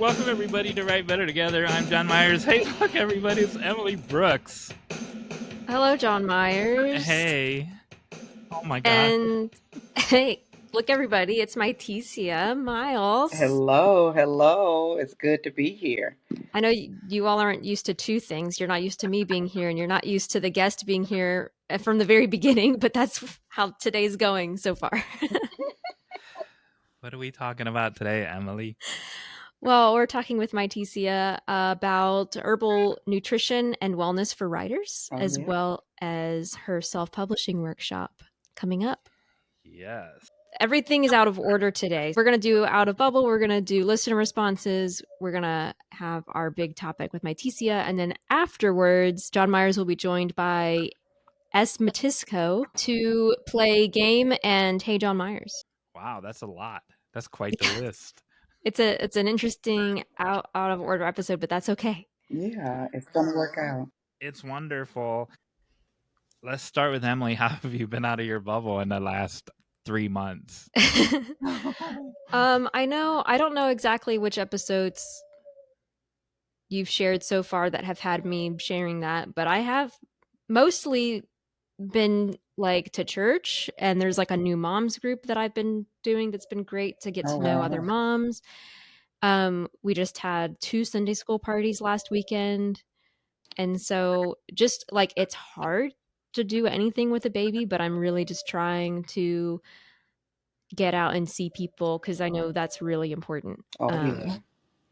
Welcome everybody to Write Better Together. I'm Jon Meyers. Hey, look everybody, it's Emily Brooks. Hello, Jon Meyers. Hey. Oh my God. And hey, look everybody, it's Mytecia Myles. Hello. It's good to be here. I know you all aren't used to two things. You're not used to me being here, and you're not used to the guest being here from the very beginning, but that's how today's going so far. What are we talking about today, Emily? Well, we're talking with Mytecia about herbal nutrition and wellness for writers, as well as her self-publishing workshop coming up. Yes. Everything is out of order today. We're going to do out of bubble. We're going to do listener responses. We're going to have our big topic with Mytecia. And then afterwards, Jon Meyers will be joined by Matisko to play game and Hey Jon Meyers. Wow, that's a lot. That's quite the list. It's an interesting out of order episode, but that's okay. Yeah, it's going to work out. It's wonderful. Let's start with Emily. How have you been out of your bubble in the last 3 months? I don't know exactly which episodes you've shared so far that have had me sharing that, but I have mostly been like to church, and there's like a new moms group that I've been doing that's been great to get to know other moms. We just had 2 Sunday school parties last weekend, and so just like it's hard to do anything with a baby, but I'm really just trying to get out and see people because I know that's really important.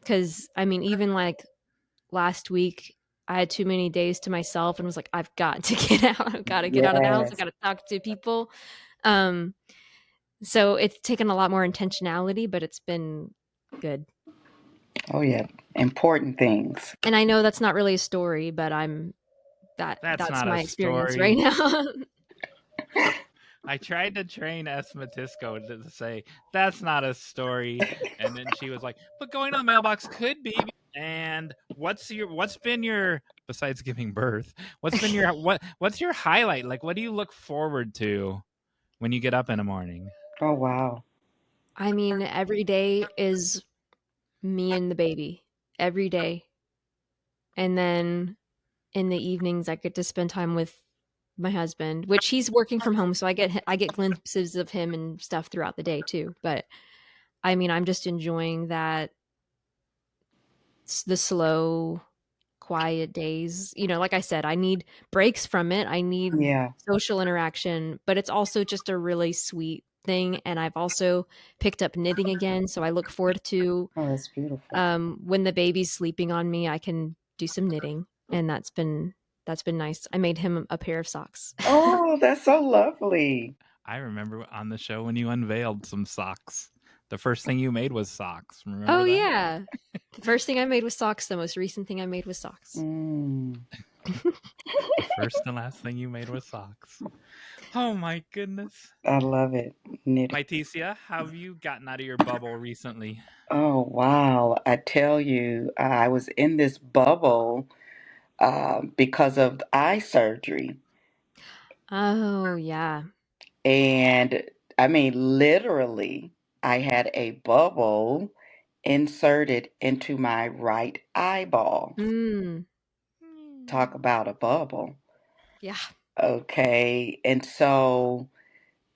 Because I mean, even like last week, I had too many days to myself and was like, I've got to get out. I've got to get out of the house. I've got to talk to people. So it's taken a lot more intentionality, but it's been good. Oh yeah, important things. And I know that's not really a story, but that's my experience right now. I tried to train Matisko to say that's not a story, and then she was like, "But going to the mailbox could be." And what's been your, besides giving birth? What's been your what's your highlight? Like, what do you look forward to when you get up in the morning? Oh wow! I mean, every day is me and the baby. Every day, and then in the evenings, I get to spend time with my husband, which he's working from home, so I get glimpses of him and stuff throughout the day too. But I mean, I'm just enjoying that, the slow, quiet days. You know, like I said, I need breaks from it. I need social interaction, but it's also just a really sweet thing. And I've also picked up knitting again, so I look forward to. Oh, that's beautiful. When the baby's sleeping on me, I can do some knitting, and that's been nice. I made him a pair of socks. Oh, that's so lovely. I remember on the show when you unveiled some socks. The first thing you made was socks. Remember that? Yeah. The first thing I made was socks. The most recent thing I made was socks. The first and last thing you made was socks. Oh my goodness. I love it. Mytecia, how have you gotten out of your bubble recently? Oh wow. I tell you, I was in this bubble because of eye surgery. Oh yeah. And I mean, literally, I had a bubble inserted into my right eyeball. Talk about a bubble. Yeah. Okay. And so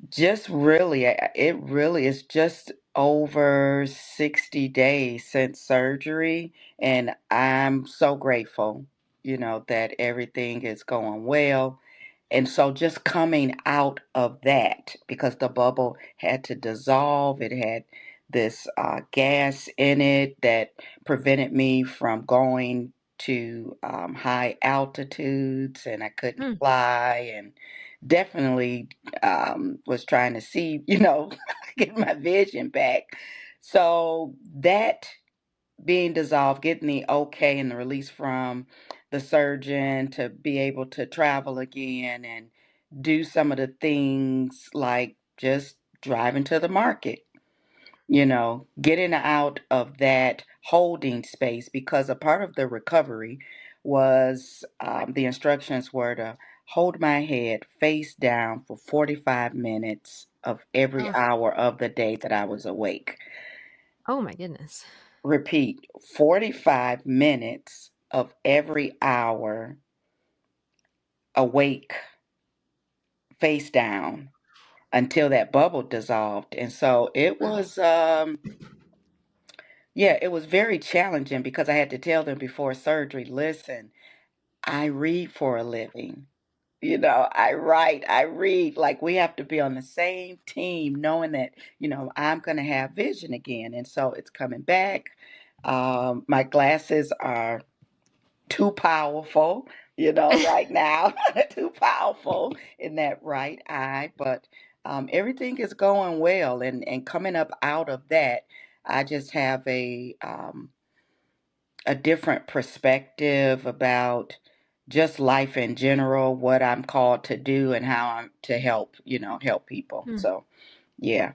just really, it really is just over 60 days since surgery. And I'm so grateful, that everything is going well. And so just coming out of that, because the bubble had to dissolve, it had this gas in it that prevented me from going to high altitudes, and I couldn't fly, and definitely was trying to see, get my vision back. So that being dissolved, getting the okay and the release from the surgeon to be able to travel again and do some of the things like just driving to the market, getting out of that holding space, because a part of the recovery was the instructions were to hold my head face down for 45 minutes of every hour of the day that I was awake. Oh my goodness. repeat 45 minutes of every hour awake, face down, until that bubble dissolved. And so it was, yeah, it was very challenging because I had to tell them before surgery, listen, I read for a living. I write, I read. Like we have to be on the same team, knowing that, I'm going to have vision again. And so it's coming back. My glasses are too powerful, right now, too powerful in that right eye. But everything is going well. And coming up out of that, I just have a different perspective about just life in general, what I'm called to do and how I'm to help, help people. Hmm. So, yeah,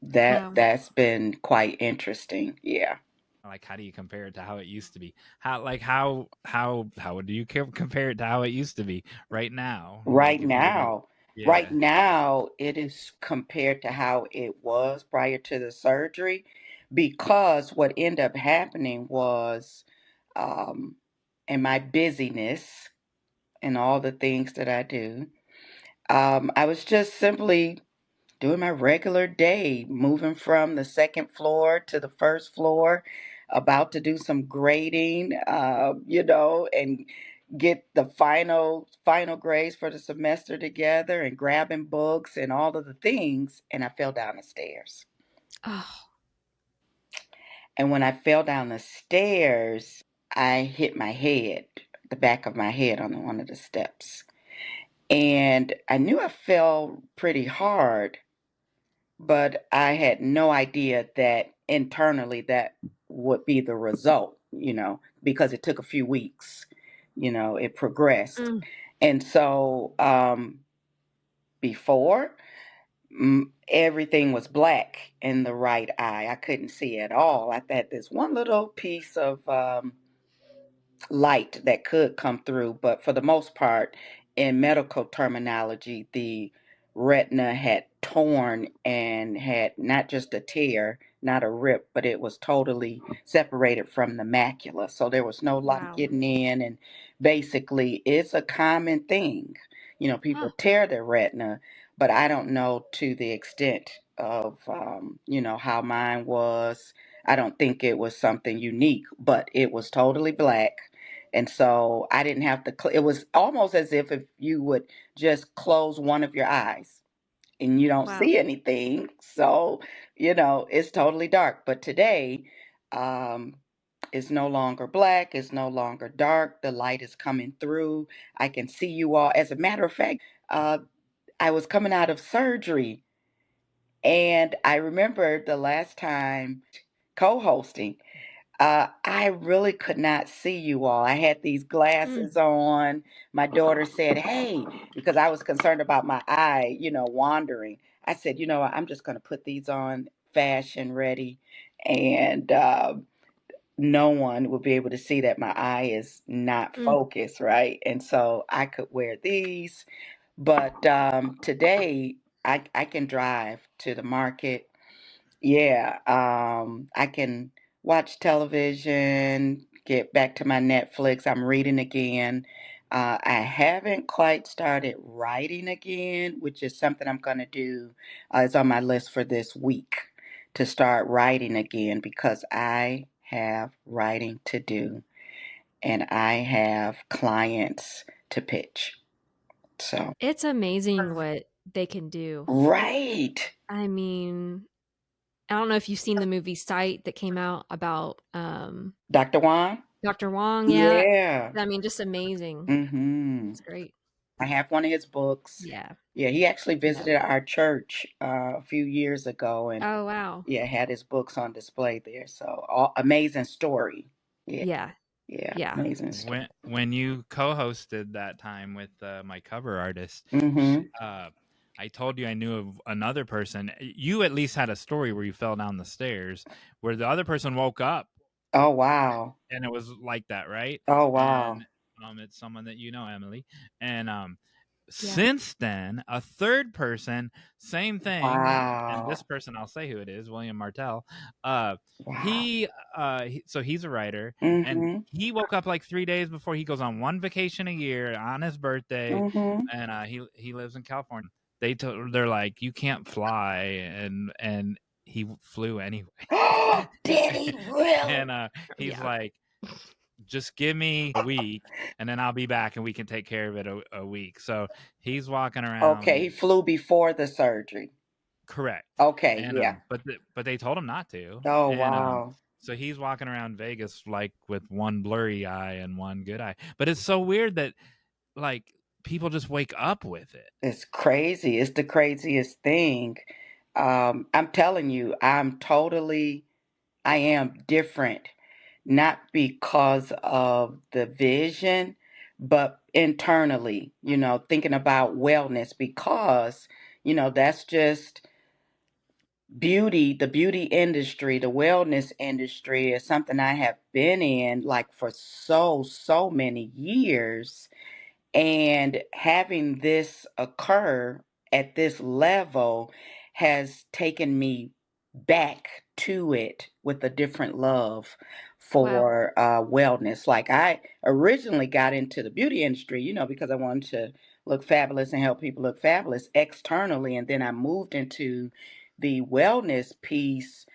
that Wow. that's been quite interesting. Yeah. Like, how do you compare it to how it used to be? How do you compare it to how it used to be right now? Right Like, if you were to, now, right yeah. now it is compared to how it was prior to the surgery because what ended up happening was um in my busyness and all the things that I do, I was just simply doing my regular day, moving from the second floor to the first floor, about to do some grading, and get the final grades for the semester together, and grabbing books and all of the things, and I fell down the stairs. Oh, And when I fell down the stairs, I hit my head, the back of my head on one of the steps. And I knew I fell pretty hard, but I had no idea that internally that would be the result, because it took a few weeks, it progressed. mm. And so before, everything was black in the right eye. I couldn't see at all. I had this one little piece of light that could come through, but for the most part, in medical terminology, the retina had torn and had not just a tear, not a rip, but it was totally separated from the macula. So there was no light Wow. getting in, and basically, it's a common thing. Huh. People tear their retina, but I don't know to the extent of, how mine was. I don't think it was something unique, but it was totally black, and so I didn't have to, it was almost as if you would just close one of your eyes and you don't Wow. see anything. So, it's totally dark. But today, um, it's no longer black, it's no longer dark. The light is coming through. I can see you all. As a matter of fact, I was coming out of surgery, and I remember the last time co hosting. I really could not see you all. I had these Mm. glasses on. My daughter said, "Hey," because I was concerned about my eye, wandering. I said, I'm just going to put these on fashion ready, and no one will be able to see that my eye is not Mm. focused, right? And so I could wear these. But today, I can drive to the market. Yeah, I can watch television, get back to my Netflix. I'm reading again. I haven't quite started writing again, which is something I'm going to do. It's on my list for this week to start writing again because I have writing to do and I have clients to pitch. So, It's amazing what they can do. right. I mean, I don't know if you've seen the movie Sight that came out about Dr. Juan? Dr. Wong. Yeah. Yeah. I mean, just amazing. Mm-hmm. It's great. I have one of his books. Yeah. Yeah, he actually visited our church a few years ago, and Oh, wow. yeah, had his books on display there. So, amazing story. Yeah, Yeah. yeah, Yeah. amazing story. When you co-hosted that time with my cover artist, Mm-hmm. uh, I told you I knew of another person. You at least had a story where you fell down the stairs, where the other person woke up, Oh wow. and it was like that, right? Oh And wow. it's someone that you know, Emily, and Since then, a third person, same thing, and this Wow. person, I'll say who it is, William Martell. Wow. So he's a writer, and Mm-hmm. he woke up like 3 days before. He goes on one vacation a year on his birthday, Mm-hmm. and he lives in California. They're like, you can't fly, and he flew anyway. Did he really? And he's Yeah. like, just give me a week and then I'll be back and we can take care of it a week. So he's walking Okay, around. he flew before the surgery. Correct. Okay, And yeah. but they told him not to. Oh, And wow. so he's walking around Vegas like with one blurry eye and one good eye. But it's so weird that like people just wake up with it. It's crazy. It's the craziest thing. I'm telling you, I am different, not because of the vision, but internally, thinking about wellness because, that's just beauty, the beauty industry, the wellness industry is something I have been in like for so many years. And having this occur at this level has taken me back to it with a different love Wow. for wellness. Like I originally got into the beauty industry, because I wanted to look fabulous and help people look fabulous externally. And then I moved into the wellness piece,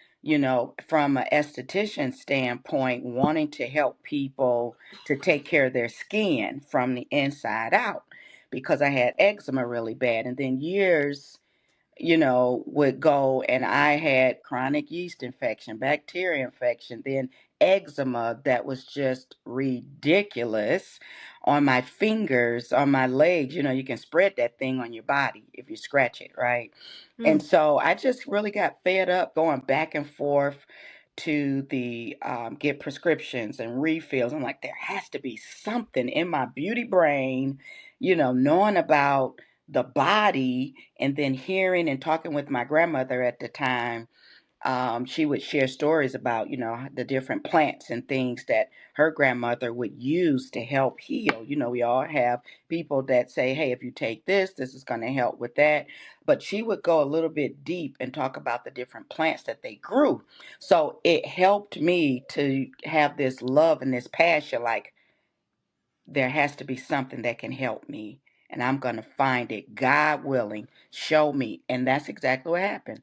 from an esthetician standpoint, wanting to help people to take care of their skin from the inside out because I had eczema really bad. And then years, would go and I had chronic yeast infection, bacteria infection, then eczema that was just ridiculous on my fingers, on my legs. You can spread that thing on your body if you scratch it, right? And Mm. so I just really got fed up going back and forth to the get prescriptions and refills. I'm like, there has to be something in my beauty brain, knowing about the body and then hearing and talking with my grandmother at the time. She would share stories about, the different plants and things that her grandmother would use to help heal. We all have people that say, hey, if you take this is going to help with that. But she would go a little bit deep and talk about the different plants that they grew. So it helped me to have this love and this passion like, there has to be something that can help me. And I'm going to find it, God willing, show me. And that's exactly what happened.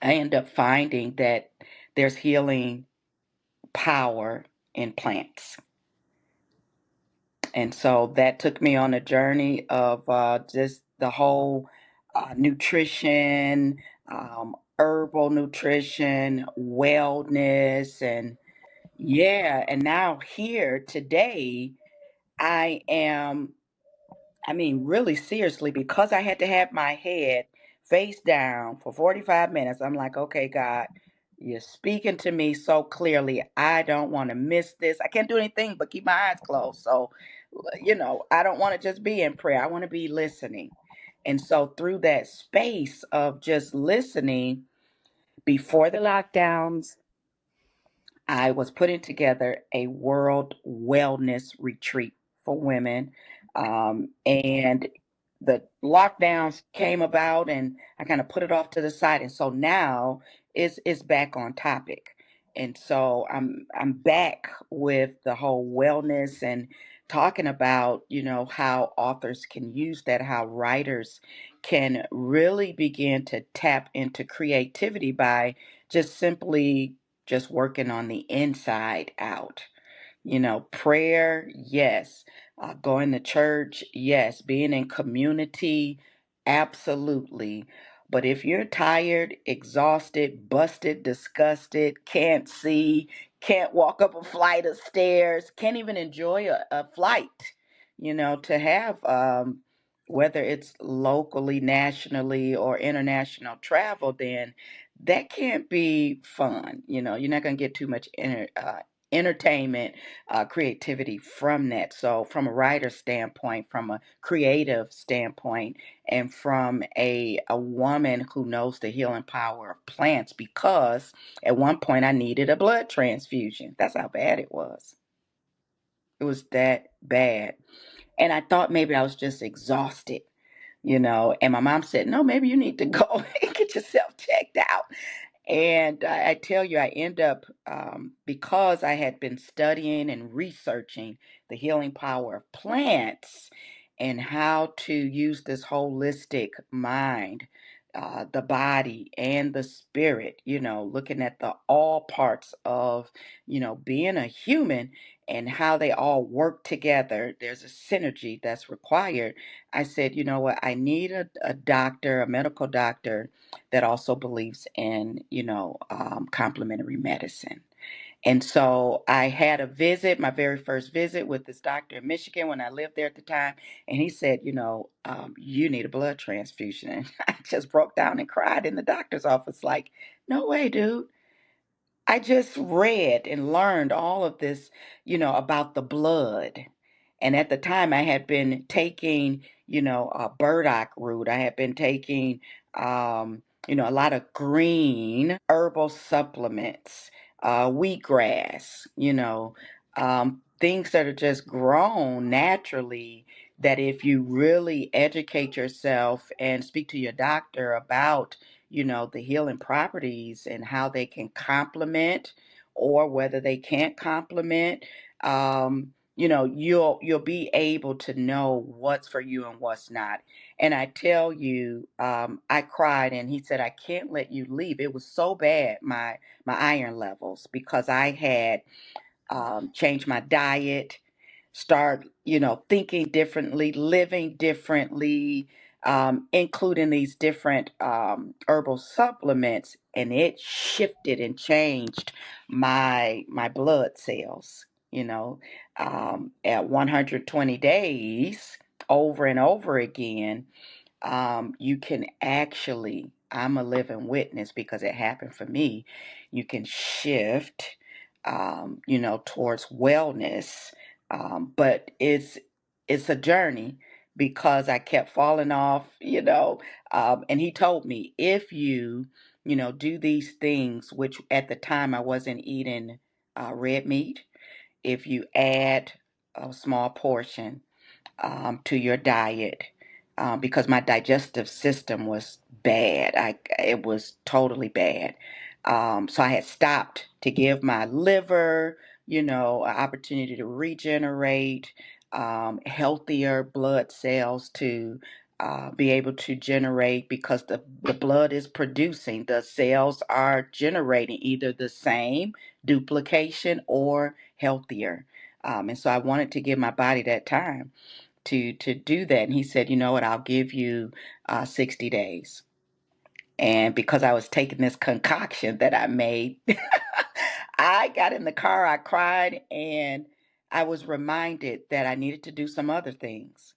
I end up finding that there's healing power in plants. And so that took me on a journey of just the whole nutrition, herbal nutrition, wellness. And yeah, and now here today, I am really seriously, because I had to have my head face down for 45 minutes. I'm like, okay, God, you're speaking to me so clearly. I don't want to miss this. I can't do anything but keep my eyes closed. So, I don't want to just be in prayer. I want to be listening. And so, through that space of just listening before the lockdowns, I was putting together a world wellness retreat for women. And the lockdowns came about and I kind of put it off to the side. And so now it's back on topic. And so I'm back with the whole wellness and talking about, how authors can use that, how writers can really begin to tap into creativity by just simply just working on the inside out. Prayer, yes. Going to church, yes. Being in community, absolutely. But if you're tired, exhausted, busted, disgusted, can't see, can't walk up a flight of stairs, can't even enjoy a flight, to have, whether it's locally, nationally, or international travel, then that can't be fun. You're not going to get too much entertainment, creativity from that. So, from a writer standpoint, from a creative standpoint, and from a woman who knows the healing power of plants, because at one point I needed a blood transfusion. That's how bad it was. It was that bad. And I thought maybe I was just exhausted, and my mom said, no, maybe you need to go and get yourself checked out. And I tell you, I end up, because I had been studying and researching the healing power of plants and how to use this holistic mind, the body and the spirit, looking at the all parts of, being a human and how they all work together. There's a synergy that's required. I said, you know what? I need a doctor, a medical doctor that also believes in, complementary medicine. And so I had a visit, my very first visit with this doctor in Michigan when I lived there at the time. And he said, you need a blood transfusion. And I just broke down and cried in the doctor's office, like, no way, dude. I just read and learned all of this, about the blood. And at the time, I had been taking, a burdock root. I had been taking, a lot of green herbal supplements, wheatgrass, things that are just grown naturally. That if you really educate yourself and speak to your doctor about, the healing properties and how they can complement or whether they can't complement, you'll be able to know what's for you and what's not. And I tell you, I cried and he said, I can't let you leave. It was so bad, my iron levels, because I had changed my diet, start, thinking differently, living differently, including these different herbal supplements, and it shifted and changed my blood cells. At 120 days, over and over again, you can actually, I'm a living witness because it happened for me. You can shift, towards wellness, but it's a journey because I kept falling off, and he told me if you, do these things, which at the time I wasn't eating red meat, if you add a small portion to your diet, because my digestive system was bad. It was totally bad. So I had stopped to give my liver, an opportunity to regenerate, healthier blood cells to be able to generate, because the blood is producing, the cells are generating either the same duplication or healthier. And so I wanted to give my body that time to do that. And he said, you know what, I'll give you 60 days. And because I was taking this concoction that I made, I got in the car, I cried, and I was reminded that I needed to do some other things.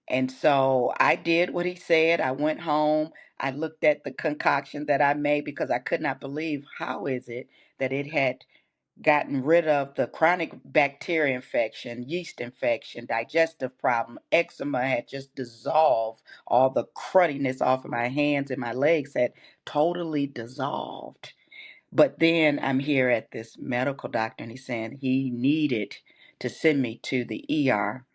And so I did what he said. I went home. I looked at the concoction that I made because I could not believe, how is it that it had gotten rid of the chronic bacteria infection, yeast infection, digestive problem, eczema had just dissolved. All the cruddiness off of my hands and my legs had totally dissolved. But then I'm here at this medical doctor and he's saying he needed to send me to the ER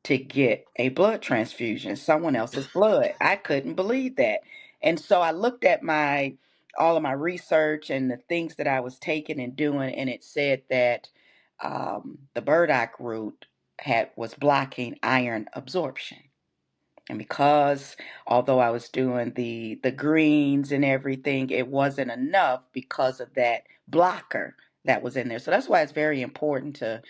to get a blood transfusion, someone else's blood. I couldn't believe that. And so I looked at my all of my research and the things that I was taking and doing, and it said that the burdock root was blocking iron absorption. And because although I was doing the greens and everything, it wasn't enough because of that blocker that was in there. So that's why it's very important to,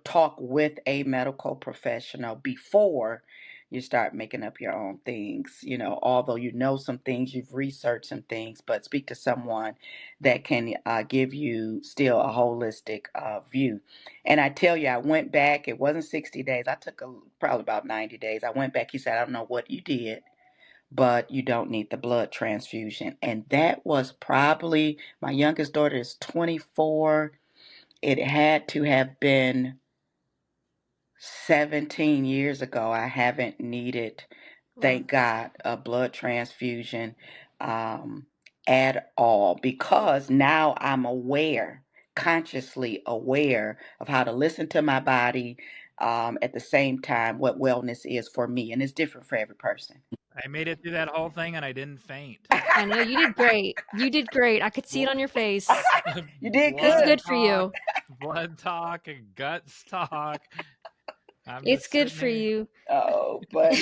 talk with a medical professional before you start making up your own things. Although you know some things, you've researched some things, but speak to someone that can give you still a holistic view. And I tell you, I went back. It wasn't 60 days. I took probably about 90 days. I went back. He said, I don't know what you did, but you don't need the blood transfusion. And that was probably, my youngest daughter is 24. It had to have been 17 years ago. I haven't needed, Wow. thank God, a blood transfusion um, at all, because now I'm aware, consciously aware of how to listen to my body, at the same time what wellness is for me, and it's different for every person. I made it through that whole thing and I didn't faint. I know you did great. You did great. I could see it on your face. You did It's blood good. good for talk, you. blood talk, and guts talk. I'm It's just good sitting for here. you. Oh, but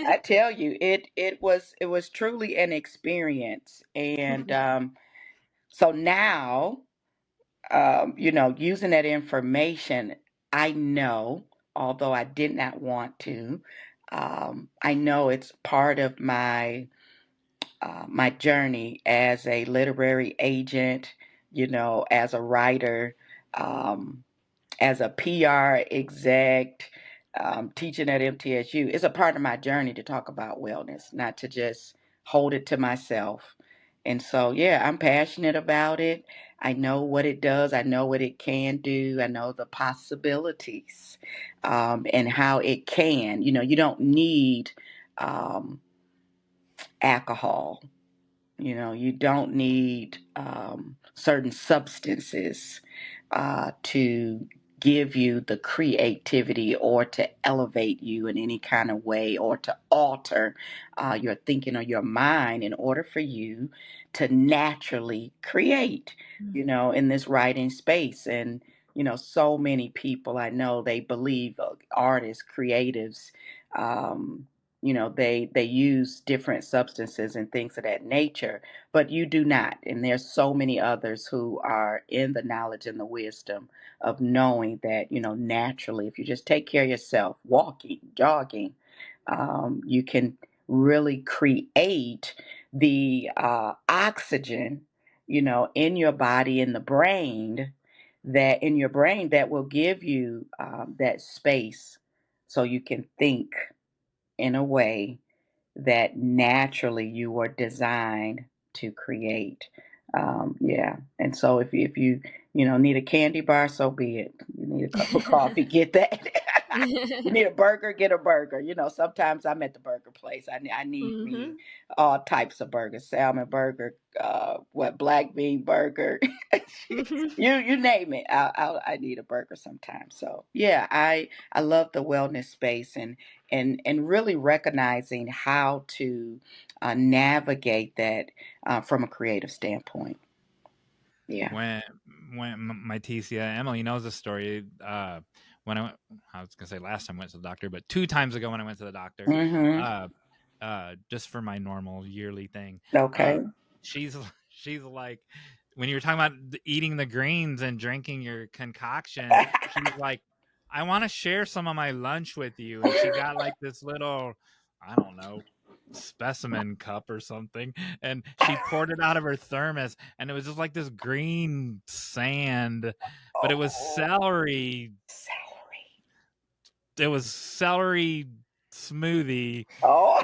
I tell you, it was truly an experience, and so now, using that information, I know, although I did not want to, I know it's part of my journey as a literary agent, as a writer, um, as a PR exec, teaching at MTSU. It's a part of my journey to talk about wellness, not to just hold it to myself. And so, yeah, I'm passionate about it. I know what it does. I know what it can do. I know the possibilities, and how it can. You don't need um, alcohol. You don't need certain substances to give you the creativity or to elevate you in any kind of way or to alter your thinking or your mind in order for you to naturally create, in this writing space. And, so many people I know, they believe artists, creatives, they use different substances and things of that nature, but you do not. And there's so many others who are in the knowledge and the wisdom of knowing that, naturally, if you just take care of yourself, walking, jogging, you can really create the oxygen, in your body, in the brain, that will give you that space so you can think in a way that naturally you were designed to create. Yeah, and so if you need a candy bar, so be it. You need a cup of coffee, get that. You need a burger, get a burger. Sometimes I'm at the burger place. I need me Mhm. all types of burgers: salmon burger, black bean burger. Mhm. You name it. I need a burger sometimes. So yeah, I love the wellness space, and really recognizing how to navigate that from a creative standpoint. Yeah. when Mytecia, Emily knows the story. When I was gonna say last time I went to the doctor, but 2 times ago when I went to the doctor, Mm-hmm. uh, just for my normal yearly thing, uh, Okay. she's she's like, when you were talking about eating the greens and drinking your concoction, she's like, I want to share some of my lunch with you, and she got like this little, I don't know, specimen cup or something, and she poured it out of her thermos, and it was just like this green sand, but it was Oh, celery. celery. It was celery smoothie Oh.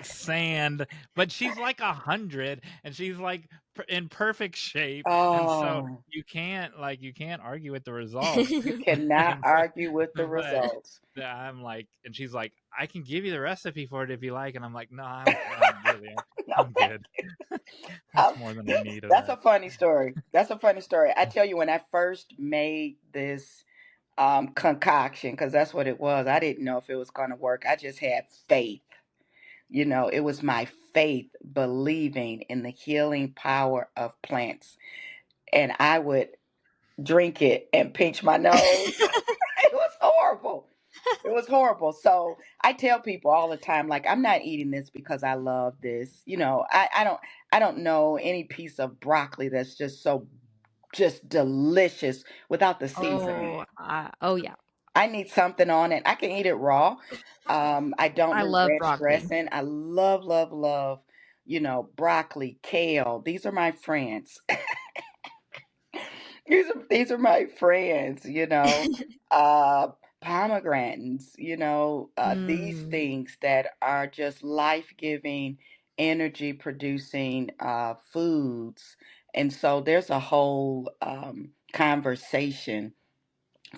sand, but she's like 100 and she's like in perfect shape, and so Oh. you can't argue with the results. You cannot argue with the But results. I'm like, and she's like, I can give you the recipe for it if you like, and I'm like, no, I'm really, No, I'm good. um, That's more than I need of that's a that. funny story. That's a funny story. I tell you, when I first made this concoction, because that's what it was, I didn't know if it was going to work. I just had faith. It was my faith believing in the healing power of plants. And I would drink it and pinch my nose. It was horrible. It was horrible. So I tell people all the time, like, I'm not eating this because I love this. I don't know any piece of broccoli that's just delicious without the seasoning. Oh yeah. I need something on it. I can eat it raw. I don't I need love ranch broccoli. dressing. I love, love, love, broccoli, kale. These are my friends. These are my friends, uh, pomegranates, these Mm. things that are just life giving, energy producing foods. And so there's a whole conversation.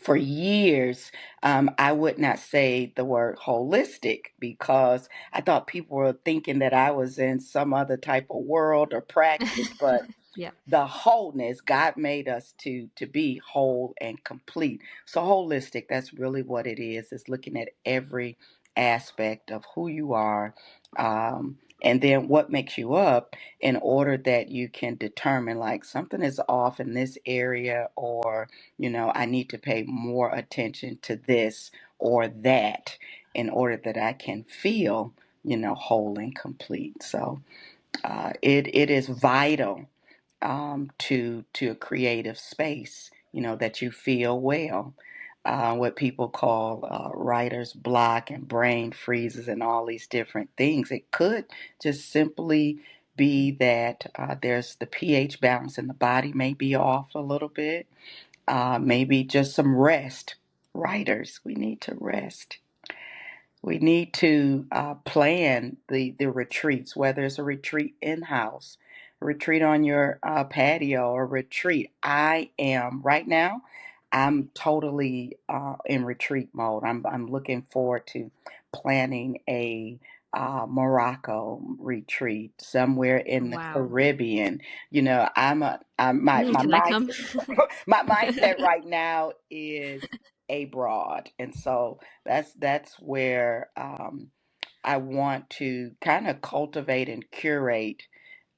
For years, I would not say the word holistic because I thought people were thinking that I was in some other type of world or practice. But Yeah. The wholeness. God made us to be whole and complete. So holistic, that's really what it is. It's looking at every aspect of who you are, and then what makes you up, in order that you can determine like something is off in this area, or I need to pay more attention to this or that, in order that I can feel whole and complete. So it is vital, to a creative space, that you feel well. What people call writer's block and brain freezes and all these different things. It could just simply be that there's the pH balance in the body may be off a little bit. Maybe just some rest. Writers, we need to rest. We need to plan the retreats, whether it's a retreat in house, a retreat on your patio, or retreat. I am right now. I'm totally in retreat mode. I'm looking forward to planning a Morocco retreat somewhere in the Wow. Caribbean. My Can I come? mindset my mindset right now is abroad, and so that's where I want to kind of cultivate and curate,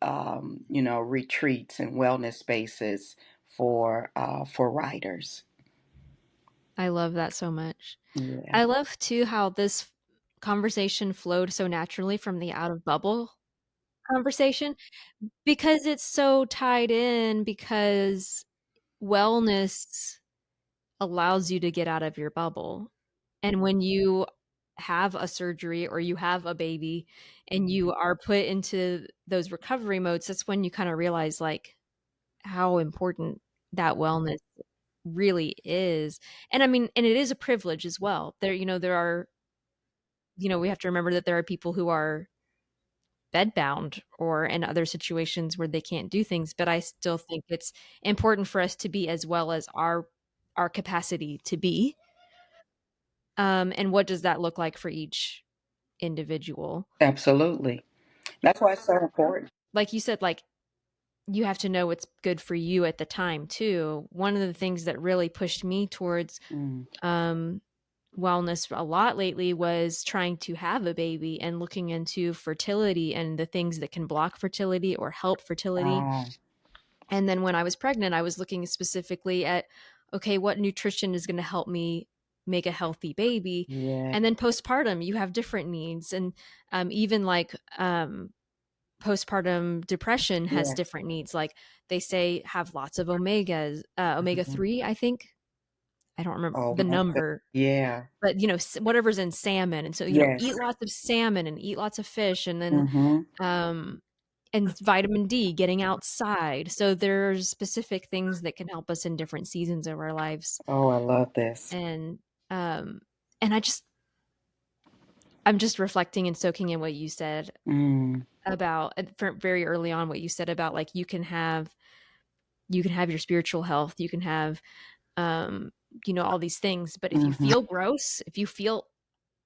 retreats and wellness spaces for writers. I love that so much. Yeah, I love too how this conversation flowed so naturally from the out of bubble conversation, because it's so tied in, because wellness allows you to get out of your bubble. And when you have a surgery or you have a baby and you are put into those recovery modes, that's when you kind of realize like how important that wellness really is. And I mean, and it is a privilege as well. There are, we have to remember that there are people who are bedbound or in other situations where they can't do things, but I still think it's important for us to be as well as our capacity to be. And what does that look like for each individual? absolutely. That's why it's so important. Like you said, like you have to know what's good for you at the time too. One of the things that really pushed me towards Mm. um, wellness a lot lately was trying to have a baby and looking into fertility and the things that can block fertility or help fertility. Ah, And then when I was pregnant, I was looking specifically at, okay, what nutrition is going to help me make a healthy baby? yeah, And then postpartum, you have different needs. And even like postpartum depression has yes. different needs. Like they say have lots of omegas, omega Mhm. 3, I think. I don't remember Oh the my God. number, Yeah. but whatever's in salmon. And so, Yes. eat lots of salmon and eat lots of fish. And then, Mm-hmm. um, and vitamin D, getting outside. So there's specific things that can help us in different seasons of our lives. Oh, I love this. And um and I'm just reflecting and soaking in what you said Mm. about very early on, what you said about like you can have your spiritual health, you can have um all these things, but if you Mm-hmm. feel gross, if you feel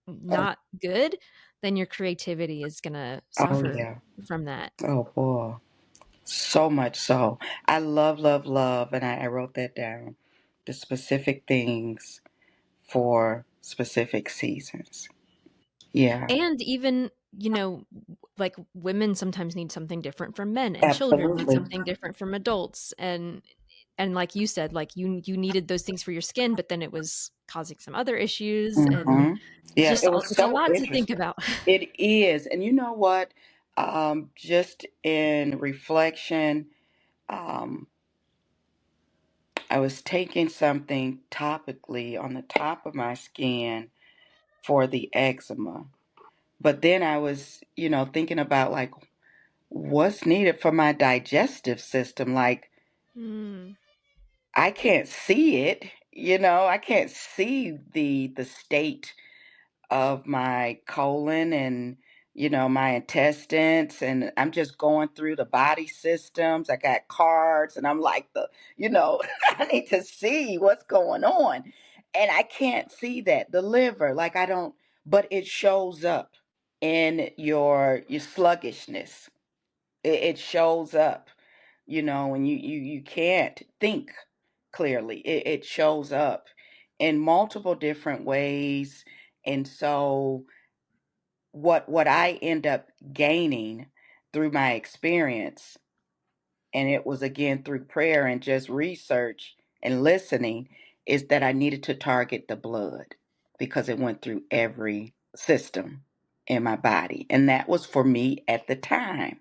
not good, then your creativity is going to Oh suffer yeah. from that. Oh boy. So much so. I love, love, love, and I wrote that down. The specific things for specific seasons. Yeah, And even, like women sometimes need something different from men, and children need absolutely. something different from adults. And like you said, like you needed those things for your skin, but then it was causing some other issues, and Hmm. Yeah, it was it's a so lot to think interesting. about. It is. And you know what? Just in reflection, um, I was taking something topically on the top of my skin for the eczema. But then I was, thinking about like what's needed for my digestive system. Like Mm. I can't see it, I can't see the state of my colon and my intestines, and I'm just going through the body systems. I got cards and I'm like I need to see what's going on, and I can't see that the liver, like I don't, but it shows up in your sluggishness. It shows up. and you can't think clearly. It shows up in multiple different ways. And so what I end up gaining through my experience, and it was again through prayer and just research and listening, is that I needed to target the blood because it went through every system in my body. And that was for me at the time.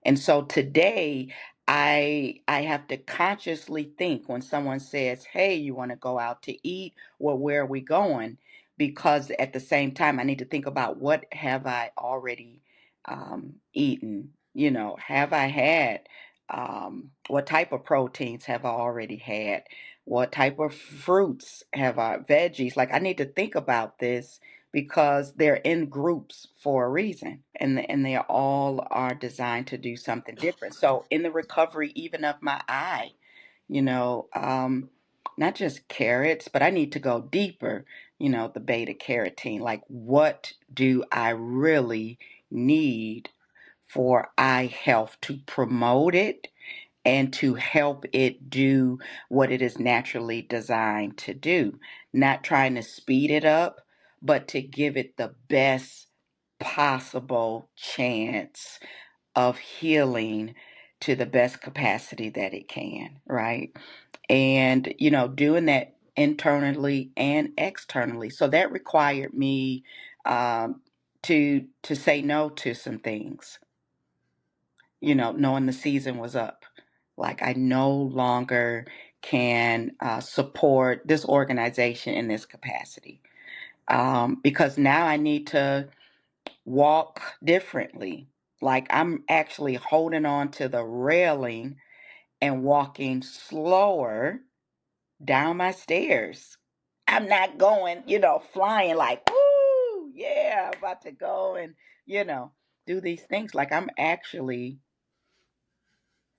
And so today I have to consciously think when someone says, "Hey, you want to go out to eat?" Well, where are we going? Because at the same time, I need to think about what have I already eaten. Have I had what type of proteins have I already had? What type of fruits have I, veggies? Like I need to think about this because they're in groups for a reason, and they all are designed to do something different. So in the recovery even of my eye, you know um not just carrots, but I need to go deeper. The beta carotene, like what do I really need for eye health to promote it and to help it do what it is naturally designed to do. Not trying to speed it up, but to give it the best possible chance of healing to the best capacity that it can, right? And, doing that internally and externally. So that required me to say no to some things, knowing the season was up. Like I no longer can support this organization in this capacity because now I need to walk differently. Like I'm actually holding on to the railing and walking slower down my stairs. I'm not going, flying like, woo, yeah, about to go and, you know, do these things. Like I'm actually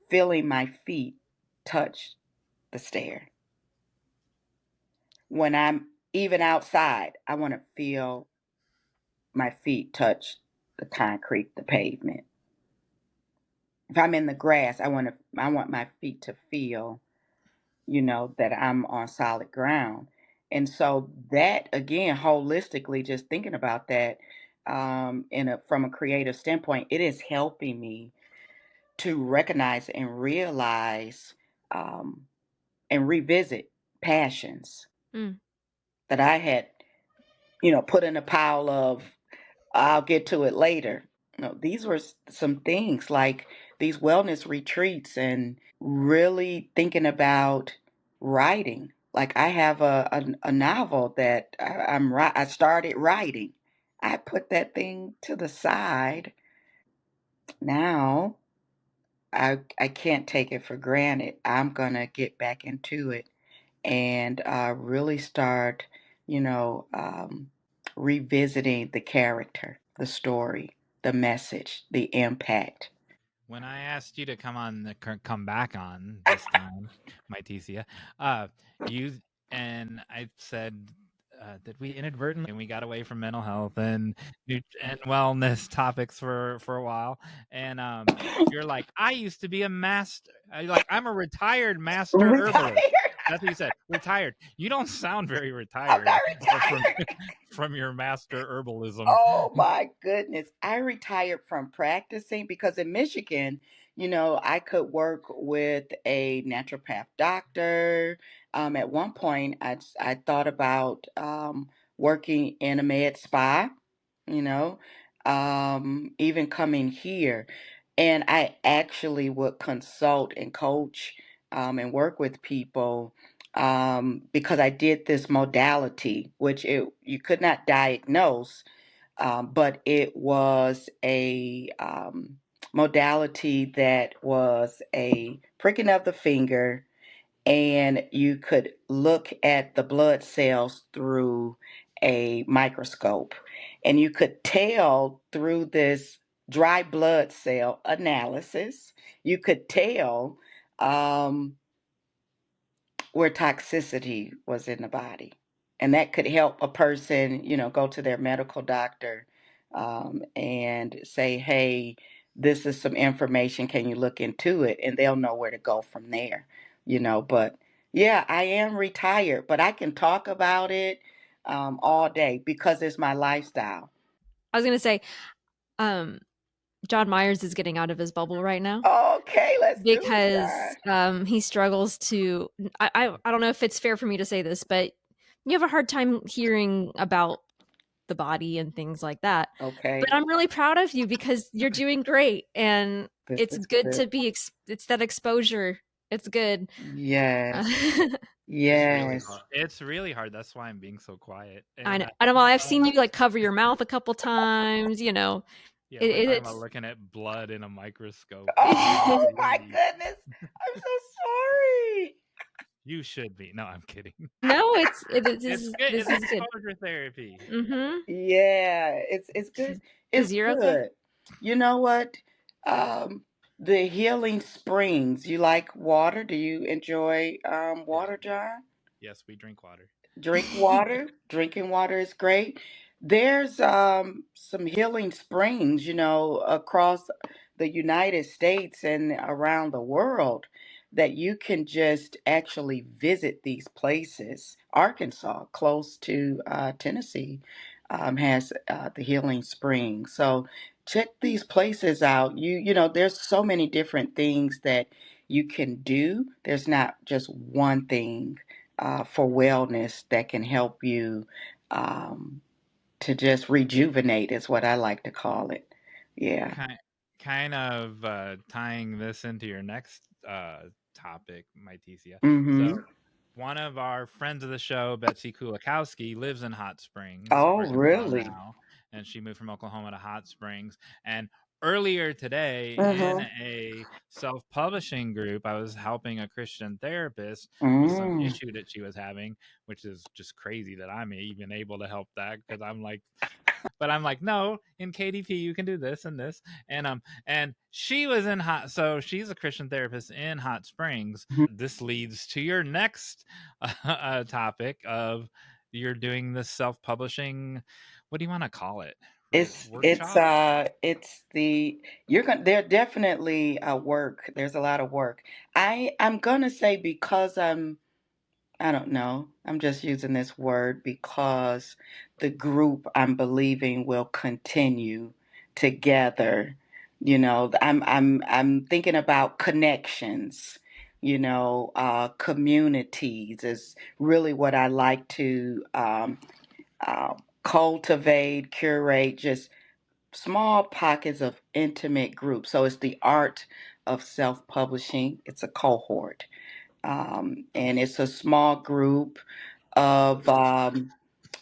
feeling my feet touch the stair. When I'm even outside, I want to feel my feet touch the concrete, the pavement. If I'm in the grass, I want my feet to feel, that I'm on solid ground. And so that again, holistically, just thinking about that from a creative standpoint, it is helping me to recognize and realize um, and revisit passions Mm. that I had, put in a pile of, I'll get to it later. No, these were some things like these wellness retreats and really thinking about writing. Like I have a novel that I started writing. I put that thing to the side. Now I can't take it for granted. I'm gonna get back into it and really start, you know, um, revisiting the character, the story, the message, the impact. When I asked you to come back on this time, Mytecia, uh, you and I said that we inadvertently and we got away from mental health and wellness topics for a while, and you're like, I used to be a master, like I'm a retired master Retired? herbalist. That's what you said. Retired. You don't sound very I'm not retired from retired. from your master herbalism. Oh my goodness. I retired from practicing because in Michigan, I could work with a naturopath doctor. At one point, I thought about working in a med spa, you know, even coming here. And I actually would consult and coach and work with people because I did this modality, which you could not diagnose, but it was a modality that was a pricking of the finger, and you could look at the blood cells through a microscope, and you could tell through this dry blood cell analysis, you could tell um, where toxicity was in the body. And that could help a person, go to their medical doctor and say, hey, this is some information. Can you look into it? And they'll know where to go from there, But yeah, I am retired, but I can talk about it all day because it's my lifestyle. I was gonna say, um, Jon Meyers is getting out of his bubble right now Okay, let's do it, because John. he struggles to. I don't know if it's fair for me to say this, but you have a hard time hearing about the body and things like that. But Okay, I'm really proud of you because you're doing great, and this it's is good good. to be. It's that exposure. It's good. Uh, Yes, It's really yes. hard. It's really hard. That's why I'm being so quiet. I And know. I know. Well, I've um, seen you like cover your mouth a couple times. yeah, It, we're talking about it's looking at blood in a microscope. Oh my Jeez. goodness, I'm so sorry. You should be. No, I'm kidding. no. This It's is good. this It's is good. exposure therapy. Mm-hmm. Yeah, it's good. It's Is you're okay? good. You know what? Um, the healing springs. You like water? Do you enjoy Yeah. water, John? Yes, we drink water. Drink water. Drinking water is great. There's some healing springs, across the United States and around the world that you can just actually visit these places. Arkansas, close to Tennessee, has the healing springs. So check these places out. There's so many different things that you can do. There's not just one thing for wellness that can help you um, to just rejuvenate, is what I like to call it. Yeah. Kind kind of tying this into your next topic, Mytecia. So Mm-hmm. one of our friends of the show, Betsy Kulikowski, lives in Hot Springs, Oh, Arkansas really? now, and she moved from Oklahoma to Hot Springs. And earlier today, in Uh-huh. a self-publishing group, I was helping a Christian therapist with some Mm. issue that she was having, which is just crazy that I'm even able to help that because I'm like, but I'm like, no, in KDP you can do this and this, and she was in hot. So she's a Christian therapist in Hot Springs. This leads to your next topic of you're doing this self-publishing. What do you want to call it? It's Workshop? it's the you're gonna there definitely work. There's a lot of work. I'm gonna say because I don't know. I'm just using this word because the group I'm believing will continue together. I'm thinking about connections. Communities is really what I like to cultivate, curate, just small pockets of intimate groups. So it's the art of self-publishing. It's a cohort, and it's a small group of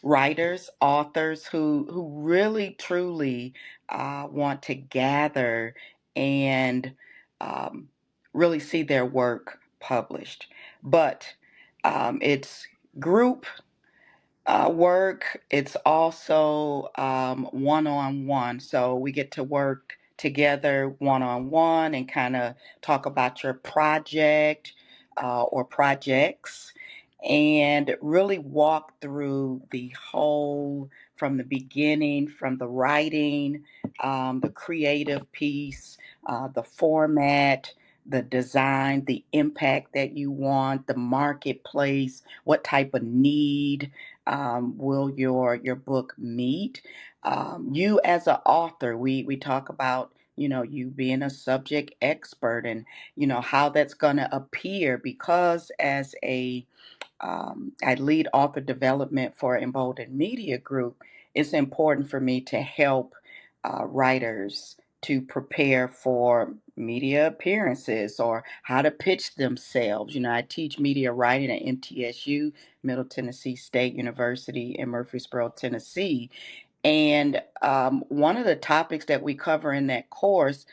writers, authors who really truly want to gather and um, really see their work published. But it's group work. It's also one on one. So we get to work together one on one and kind of talk about your project or projects and really walk through the whole from the beginning, from the writing, the creative piece, the format. The design, the impact that you want, the marketplace, what type of need will your book meet? You as an author, we talk about you being a subject expert and how that's going to appear because as I lead author development for Emboldened Media Group. It's important for me to help writers to prepare for media appearances or how to pitch themselves. I teach media writing at MTSU, Middle Tennessee State University in Murfreesboro, Tennessee. And one of the topics that we cover in that course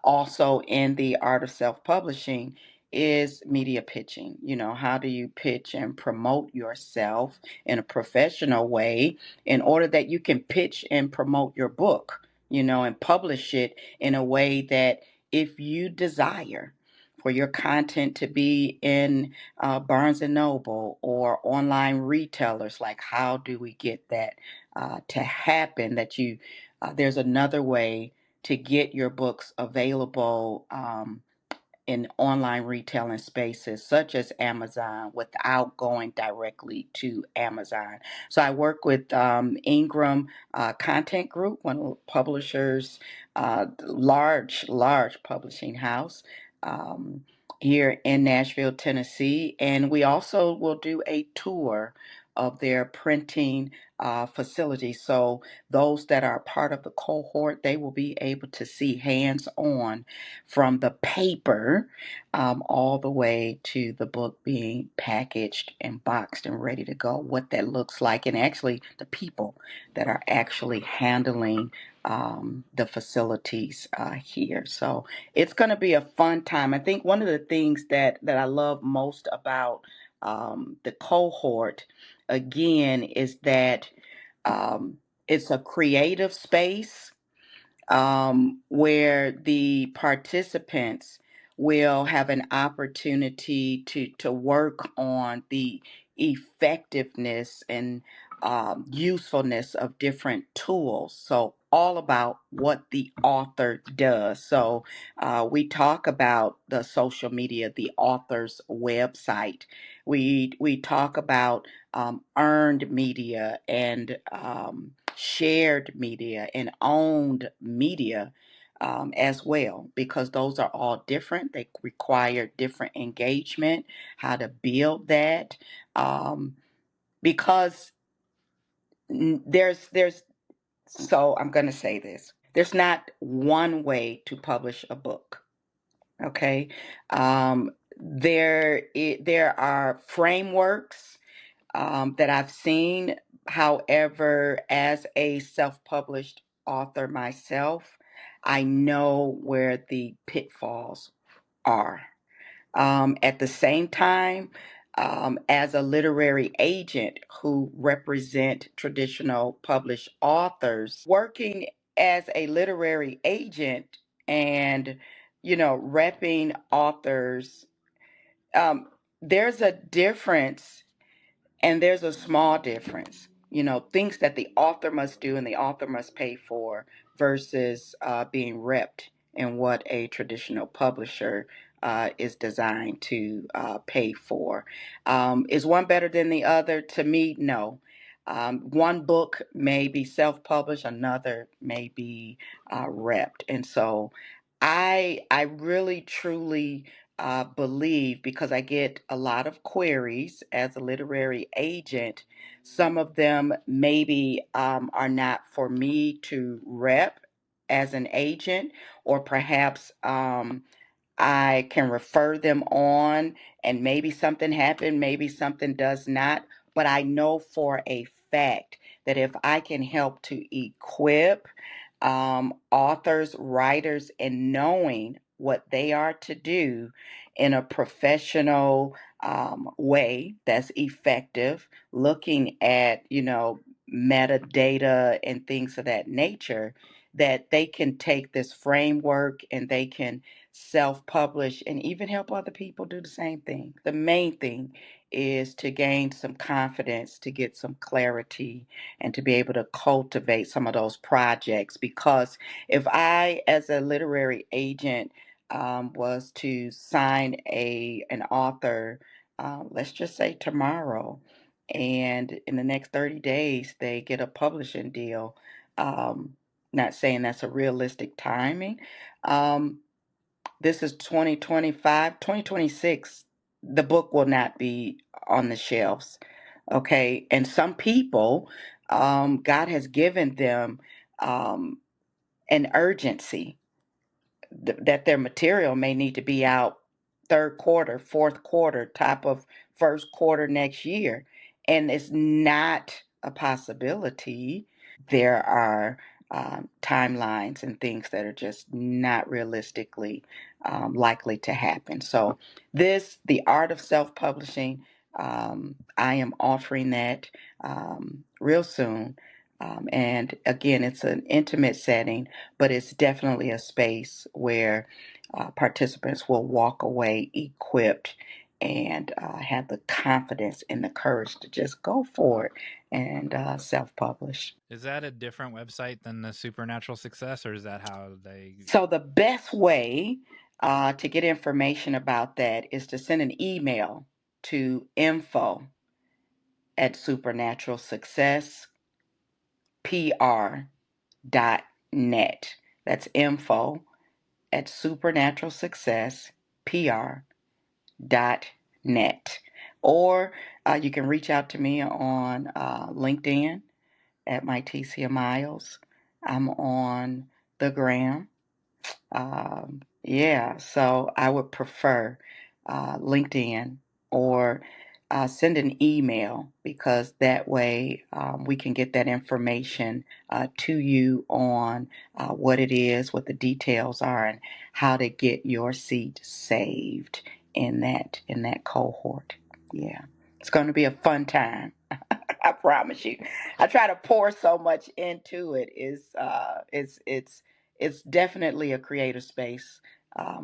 also in the art of self-publishing is media pitching. How do you pitch and promote yourself in a professional way in order that you can pitch and promote your book, and publish it in a way that if you desire for your content to be in Barnes and Noble or online retailers, like how do we get that to happen? That there's another way to get your books available in online retailing spaces such as Amazon without going directly to Amazon. So I work with Ingram Content Group, one of the publishers, large publishing house here in Nashville, Tennessee. And we also will do a tour of their printing facility. So those that are part of the cohort, they will be able to see hands-on from the paper all the way to the book being packaged and boxed and ready to go, what that looks like, and actually the people that are actually handling the facilities here. So it's going to be a fun time. I think one of the things that I love most about the cohort, again, is that it's a creative space where the participants will have an opportunity to work on the effectiveness and usefulness of different tools. So, all about what the author does. So, we talk about the social media, the author's website. We talk about earned media and shared media and owned media as well, because those are all different. They require different engagement, how to build that. Because there's so I'm going to say this. There's not one way to publish a book. Okay. There are frameworks that I've seen. However, as a self published author myself, I know where the pitfalls are. At the same time, as a literary agent who represent traditional published authors, working as a literary agent and, repping authors, there's a difference and there's a small difference, things that the author must do and the author must pay for versus being repped in what a traditional publisher is designed to pay for. Is one better than the other? To me, no. One book may be self published, another may be repped. And so I really truly believe, because I get a lot of queries as a literary agent. Some of them maybe are not for me to rep as an agent, or perhaps I can refer them on, and maybe something happened, maybe something does not. But I know for a fact that if I can help to equip authors, writers, in knowing what they are to do in a professional way that's effective, looking at, metadata and things of that nature, that they can take this framework and they can self publish and even help other people do the same thing. The main thing is to gain some confidence, to get some clarity, and to be able to cultivate some of those projects. Because if I, as a literary agent, was to sign an author, let's just say tomorrow, and in the next 30 days they get a publishing deal, not saying that's a realistic timing. Um, this is 2025, 2026. The book will not be on the shelves. Okay. And some people, God has given them um, an urgency that their material may need to be out third quarter, fourth quarter, top of first quarter next year. And it's not a possibility. There are timelines and things that are just not realistically likely to happen. So, the art of self publishing, I am offering that real soon. And again, it's an intimate setting, but it's definitely a space where participants will walk away equipped and have the confidence and the courage to just go for it and self-publish. Is that a different website than the Supernatural Success, or is that how they? So the best way to get information about that is to send an email to info@supernaturalsuccesspr.net. That's info@supernaturalsuccesspr.net. Or you can reach out to me on LinkedIn at Mytecia Myles. I'm on the gram. Yeah, so I would prefer LinkedIn or send an email because that way we can get that information to you on what it is, what the details are, and how to get your seat saved in that cohort. Yeah, it's going to be a fun time. I promise you. I try to pour so much into it. It's definitely a creative space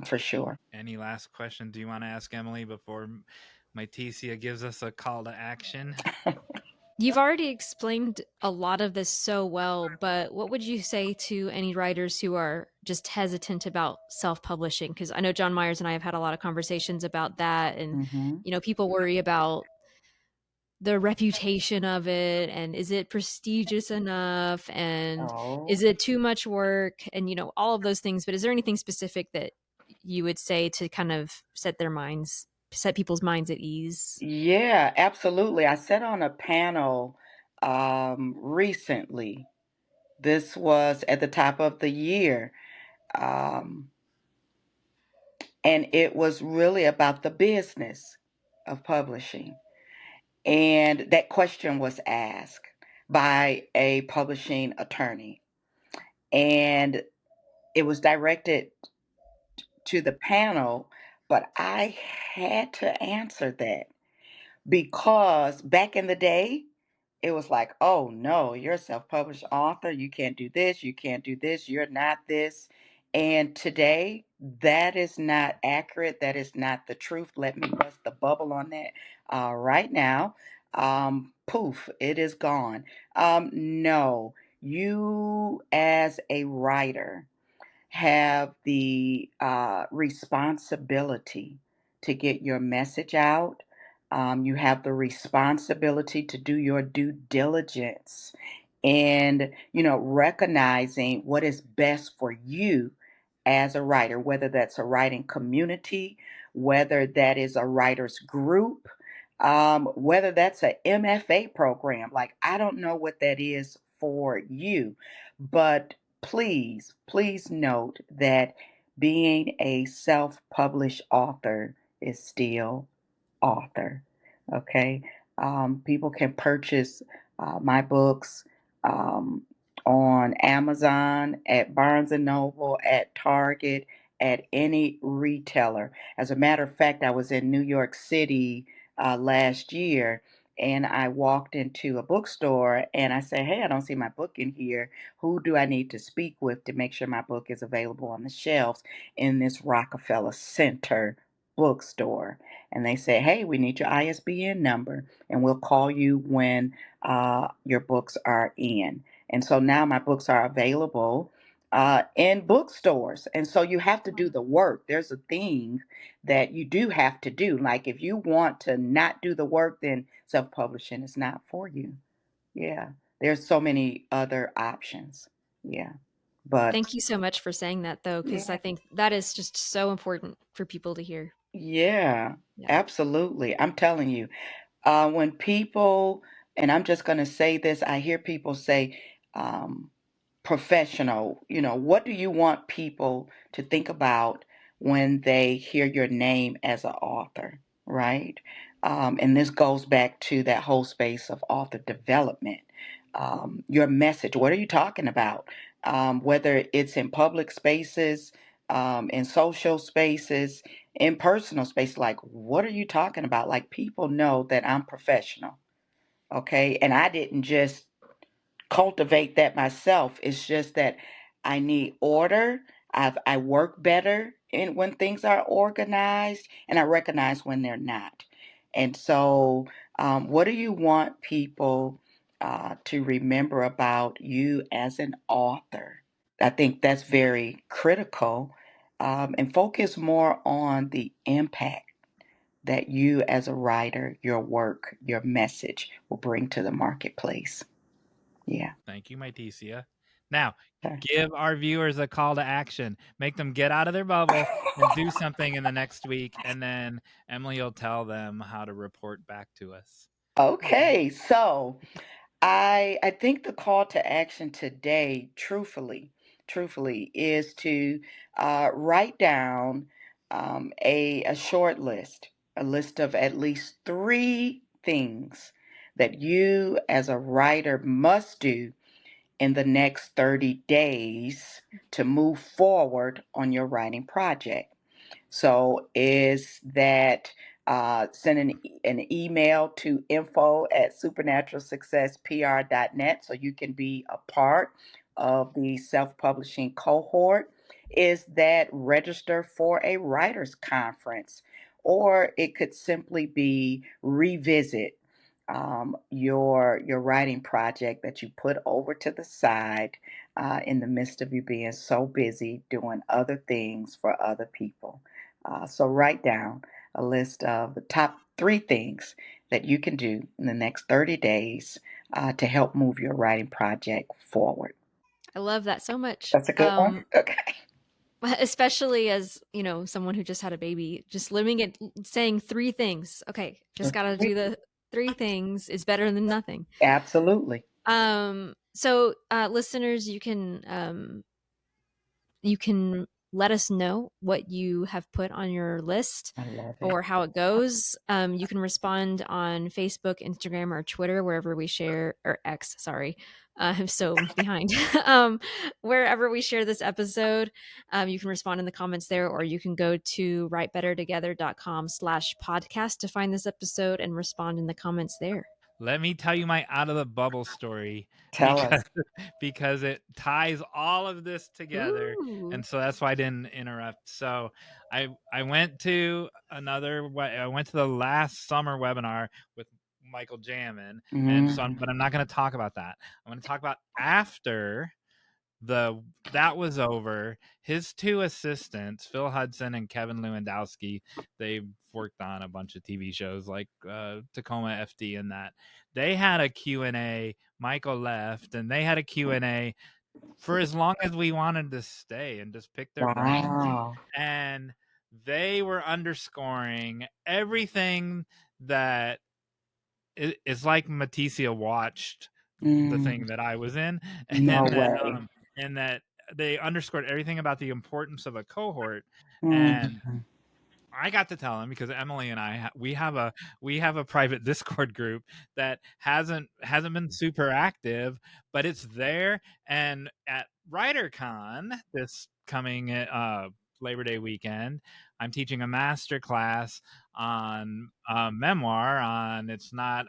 for sure. Any last question do you want to ask Emily before Mytecia gives us a call to action? You've already explained a lot of this so well, but what would you say to any writers who are just hesitant about self-publishing? Because I know Jon Meyers and I have had a lot of conversations about that, and Hmm. people worry about the reputation of it, and is it prestigious enough, and Oh, is it too much work, and all of those things. But is there anything specific that you would say to kind of set people's minds at ease? yeah, absolutely. I sat on a panel recently. This was at the top of the year. Um, and it was really about the business of publishing. And that question was asked by a publishing attorney. And it was directed to the panel, but I had to answer that because back in the day, it was like, oh no, you're a self published author. You can't do this. You can't do this. You're not this. And today, that is not accurate. That is not the truth. Let me bust the bubble on that right now. Poof, it is gone. No, you as a writer have the responsibility to get your message out. You have the responsibility to do your due diligence and, recognizing what is best for you as a writer, whether that's a writing community, whether that is a writer's group, whether that's a MFA program. Like, I don't know what that is for you, but please note that being a self published author is still author. Okay. People can purchase my books um, on Amazon, at Barnes and Noble, at Target, at any retailer. As a matter of fact, I was in New York City last year and I walked into a bookstore and I said, hey, I don't see my book in here. Who do I need to speak with to make sure my book is available on the shelves in this Rockefeller Center bookstore? And they say, hey, we need your ISBN number and we'll call you when your books are in. And so now my books are available in bookstores. And so you have to do the work. There's a thing that you do have to do. Like if you want to not do the work, then self publishing is not for you. Yeah. There's so many other options. Yeah. But Thank you so much for saying that, though, because I yeah, think that is just so important for people to hear. yeah, Yeah. absolutely. I'm telling you. When people, and I'm just going to say this, I hear people say, um, professional, what do you want people to think about when they hear your name as an author, right? And this goes back to that whole space of author development. Your message, what are you talking about? Whether it's in public spaces, in social spaces, in personal space, like what are you talking about? Like people know that I'm professional, okay? And I didn't just cultivate that myself. It's just that I need order. I work better when things are organized, and I recognize when they're not. And so, what do you want people to remember about you as an author. I think that's very critical, and focus more on the impact that you as a writer, your work, your message will bring to the marketplace. Yeah. Thank you, Mytecia. Now, Okay. give our viewers a call to action. Make them get out of their bubble and do something in the next week, and then Emily will tell them how to report back to us. Okay, so I think the call to action today, truthfully, is to write down a short list, a list of at least 3 things that you as a writer must do in the next 30 days to move forward on your writing project. So is that send an email to info@supernaturalsuccesspr.net so you can be a part of the self-publishing cohort? Is that register for a writers conference? Or it could simply be revisit your writing project that you put over to the side in the midst of you being so busy doing other things for other people. So write down a list of the top 3 things that you can do in the next 30 days to help move your writing project forward. I love that so much. That's a good one. Okay. Especially as, someone who just had a baby, just living it, saying 3 things. Okay, just got to do the 3 things is better than nothing. Absolutely. So listeners, you can let us know what you have put on your list I love it. or how it goes. You can respond on Facebook, Instagram, or Twitter, wherever we share, or X, sorry. I'm so behind. Wherever we share this episode, you can respond in the comments there, or you can go to writebettertogether.com/podcast to find this episode and respond in the comments there. Let me tell you my out of the bubble story Tell us. because it ties all of this together, Ooh. and so that's why I didn't interrupt. So I went to the last summer webinar with Michael Jamin, and so Mm. but I'm not going to talk about that. I'm going to talk about after that was over. His 2 assistants, Phil Hudson and Kevin Lewandowski, they've worked on a bunch of TV shows like Tacoma FD and that. They had a Q&A. Michael left, and they had a Q&A for as long as we wanted to stay and just pick their brains. Wow. And they were underscoring everything that it's like Mytecia watched the thing that I was in, No and way. that they underscored everything about the importance of a cohort. And Mm. I got to tell him because Emily and I we have a private Discord group that hasn't been super active, but it's there. And at WriterCon this coming Labor Day weekend, I'm teaching a master class on memoir on it's not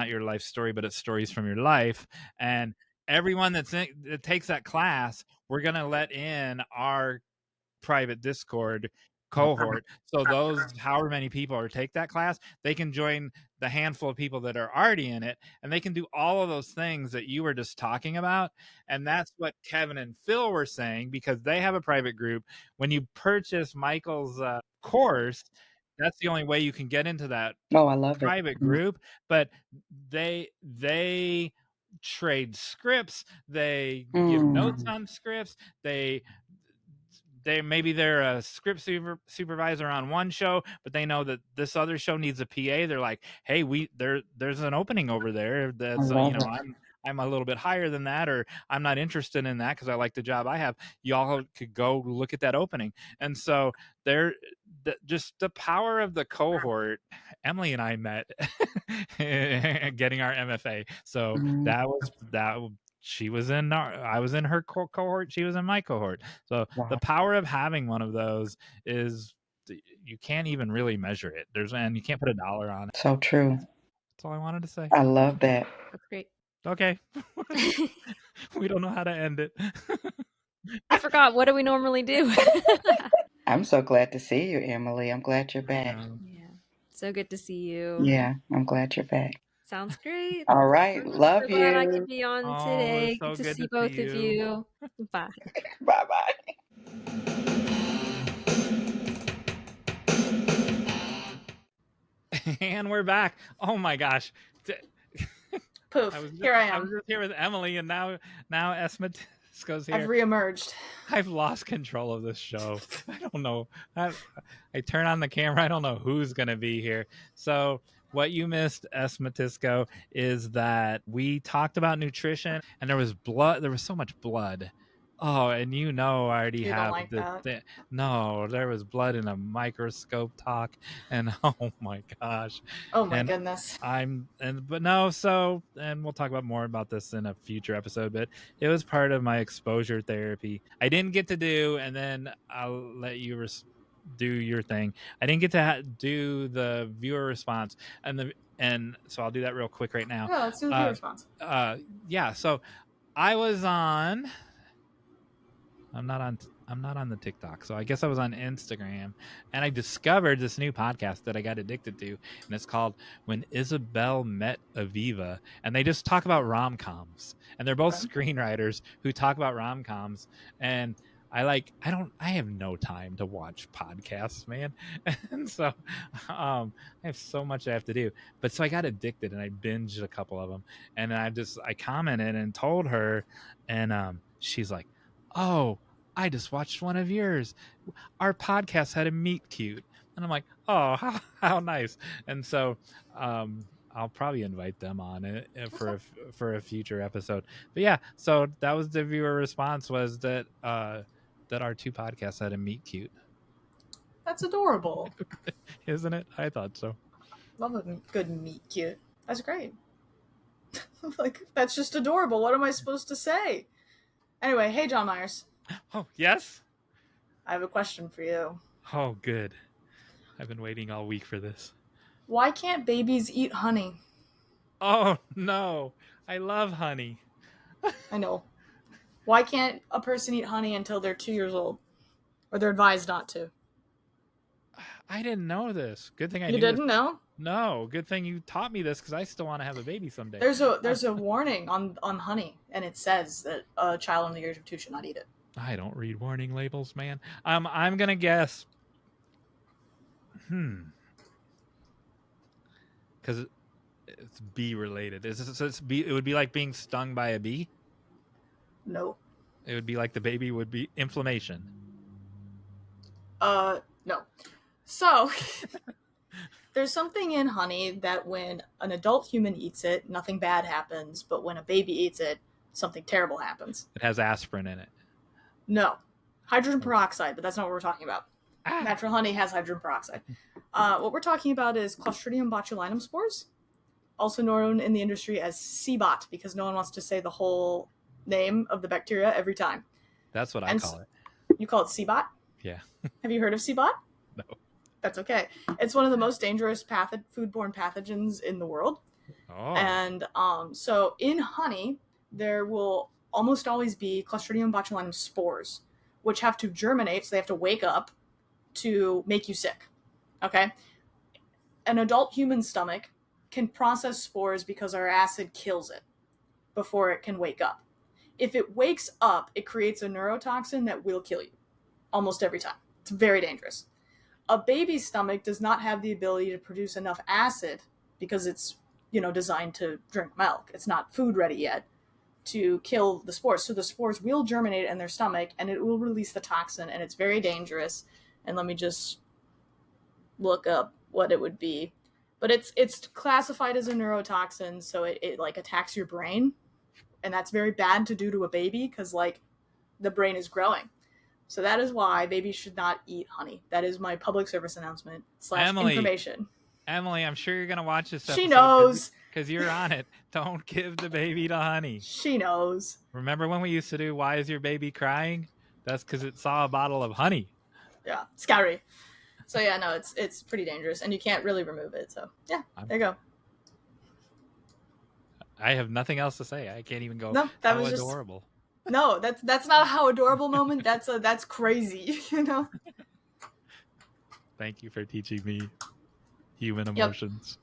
your life story, but it's stories from your life. And everyone that takes that class, we're gonna let in our private Discord cohort. So those however many people are take that class, they can join the handful of people that are already in it, and they can do all of those things that you were just talking about. And that's what Kevin and Phil were saying, because they have a private group. When you purchase Michael's course, that's the only way you can get into that Oh, I love it. private group. But they trade scripts, they give notes Mm. on scripts, maybe they're a script supervisor on one show, but they know that this other show needs a PA. They're like, hey, there's an opening over there I that's love it. I'm a little bit higher than that, or I'm not interested in that because I like the job I have. Y'all could go look at that opening. And so just the power of the cohort. Emily and I met getting our MFA. So Mm. she was I was in her cohort, she was in my cohort. So the Wow. power of having one of those is you can't even really measure it. And you can't put a dollar on it. So true. That's all I wanted to say. I love that. That's great. Okay. We don't know how to end it. I forgot. What do we normally do? I'm so glad to see you, Emily. I'm glad you're back. Yeah. So good to see you. Yeah, I'm glad you're back. Sounds great. All right. I'm Love so glad I could you. be on Oh, it was today. so Good to good see to see both of you. you. Bye. Bye bye. And we're back. Oh my gosh. Poof. I was Here I I was am. just here with Emily, and now Esmatisko's I've here. reemerged. I've lost control of this show. I don't know. I turn on the camera. I don't know who's going to be here. So what you missed, Esmatisko, is that we talked about nutrition, and there was blood. There was so much blood. Oh, and I already You don't have like that? no, there was blood in a microscope talk, and oh my gosh. Oh my And goodness. but no, so, and we'll talk about more about this in a future episode, but it was part of my exposure therapy. I didn't get to do, and then I'll let you do your thing. I didn't get to do the viewer response, and so I'll do that real quick right now. Yeah, let's do the viewer response. Yeah, so I was on. I'm not on the TikTok. So I guess I was on Instagram, and I discovered this new podcast that I got addicted to, and it's called When Isabel Met Aviva, and they just talk about rom-coms. And they're both screenwriters who talk about rom-coms, and I have no time to watch podcasts, man. And so I have so much I have to do. But so I got addicted, and I binged a couple of them, and I commented and told her, and she's like, "Oh, I just watched one of yours. Our podcast had a meet cute." And I'm like, "Oh, how nice." And so I'll probably invite them on it for a future episode. But yeah, so that was the viewer response, was that that our two podcasts had a meet cute. That's adorable. Isn't it? I thought so. Love a good meet cute. That's great. Like, that's just adorable. What am I supposed to say? Anyway, hey, Jon Meyers. Oh, yes? I have a question for you. Oh, good. I've been waiting all week for this. Why can't babies eat honey? Oh, no. I love honey. I know. Why can't a person eat honey until they're 2 years old? Or they're advised not to? I didn't know this. Good thing I knew You didn't know? No, good thing you taught me this, because I still want to have a baby someday. There's a warning on honey, and it says that a child under the age of 2 should not eat it. I don't read warning labels, man. I'm gonna guess. Because it's bee related. It would be like being stung by a bee. No. It would be like the baby would be inflammation. No. So, there's something in honey that when an adult human eats it, nothing bad happens, but when a baby eats it, something terrible happens. It has aspirin in it. No. Hydrogen peroxide, but that's not what we're talking about. Natural honey has hydrogen peroxide. What we're talking about is Clostridium botulinum spores, also known in the industry as CBOT, because no one wants to say the whole name of the bacteria every time. That's what I call it. You call it CBOT? Yeah. Have you heard of CBOT? No. That's okay. It's one of the most dangerous foodborne pathogens in the world. Oh. And so in honey, there will almost always be Clostridium botulinum spores, which have to germinate, so they have to wake up to make you sick. Okay? An adult human stomach can process spores because our acid kills it before it can wake up. If it wakes up, it creates a neurotoxin that will kill you almost every time. It's very dangerous. A baby's stomach does not have the ability to produce enough acid because it's, designed to drink milk. It's not food ready yet to kill the spores. So the spores will germinate in their stomach and it will release the toxin, and it's very dangerous. And let me just look up what it would be. But it's classified as a neurotoxin, so it like attacks your brain. And that's very bad to do to a baby because the brain is growing. So that is why babies should not eat honey. That is my public service announcement / information. Emily, I'm sure you're going to watch this episode. She knows. Because you're on it. Don't give the baby to honey. She knows. Remember when we used to do Why Is Your Baby Crying? That's because it saw a bottle of honey. Yeah, scary. So yeah, no, it's pretty dangerous, and you can't really remove it. So yeah, there you go. I have nothing else to say. I can't even go. No, that was adorable. No, that's not a how adorable moment. That's crazy. Thank you for teaching me human emotions.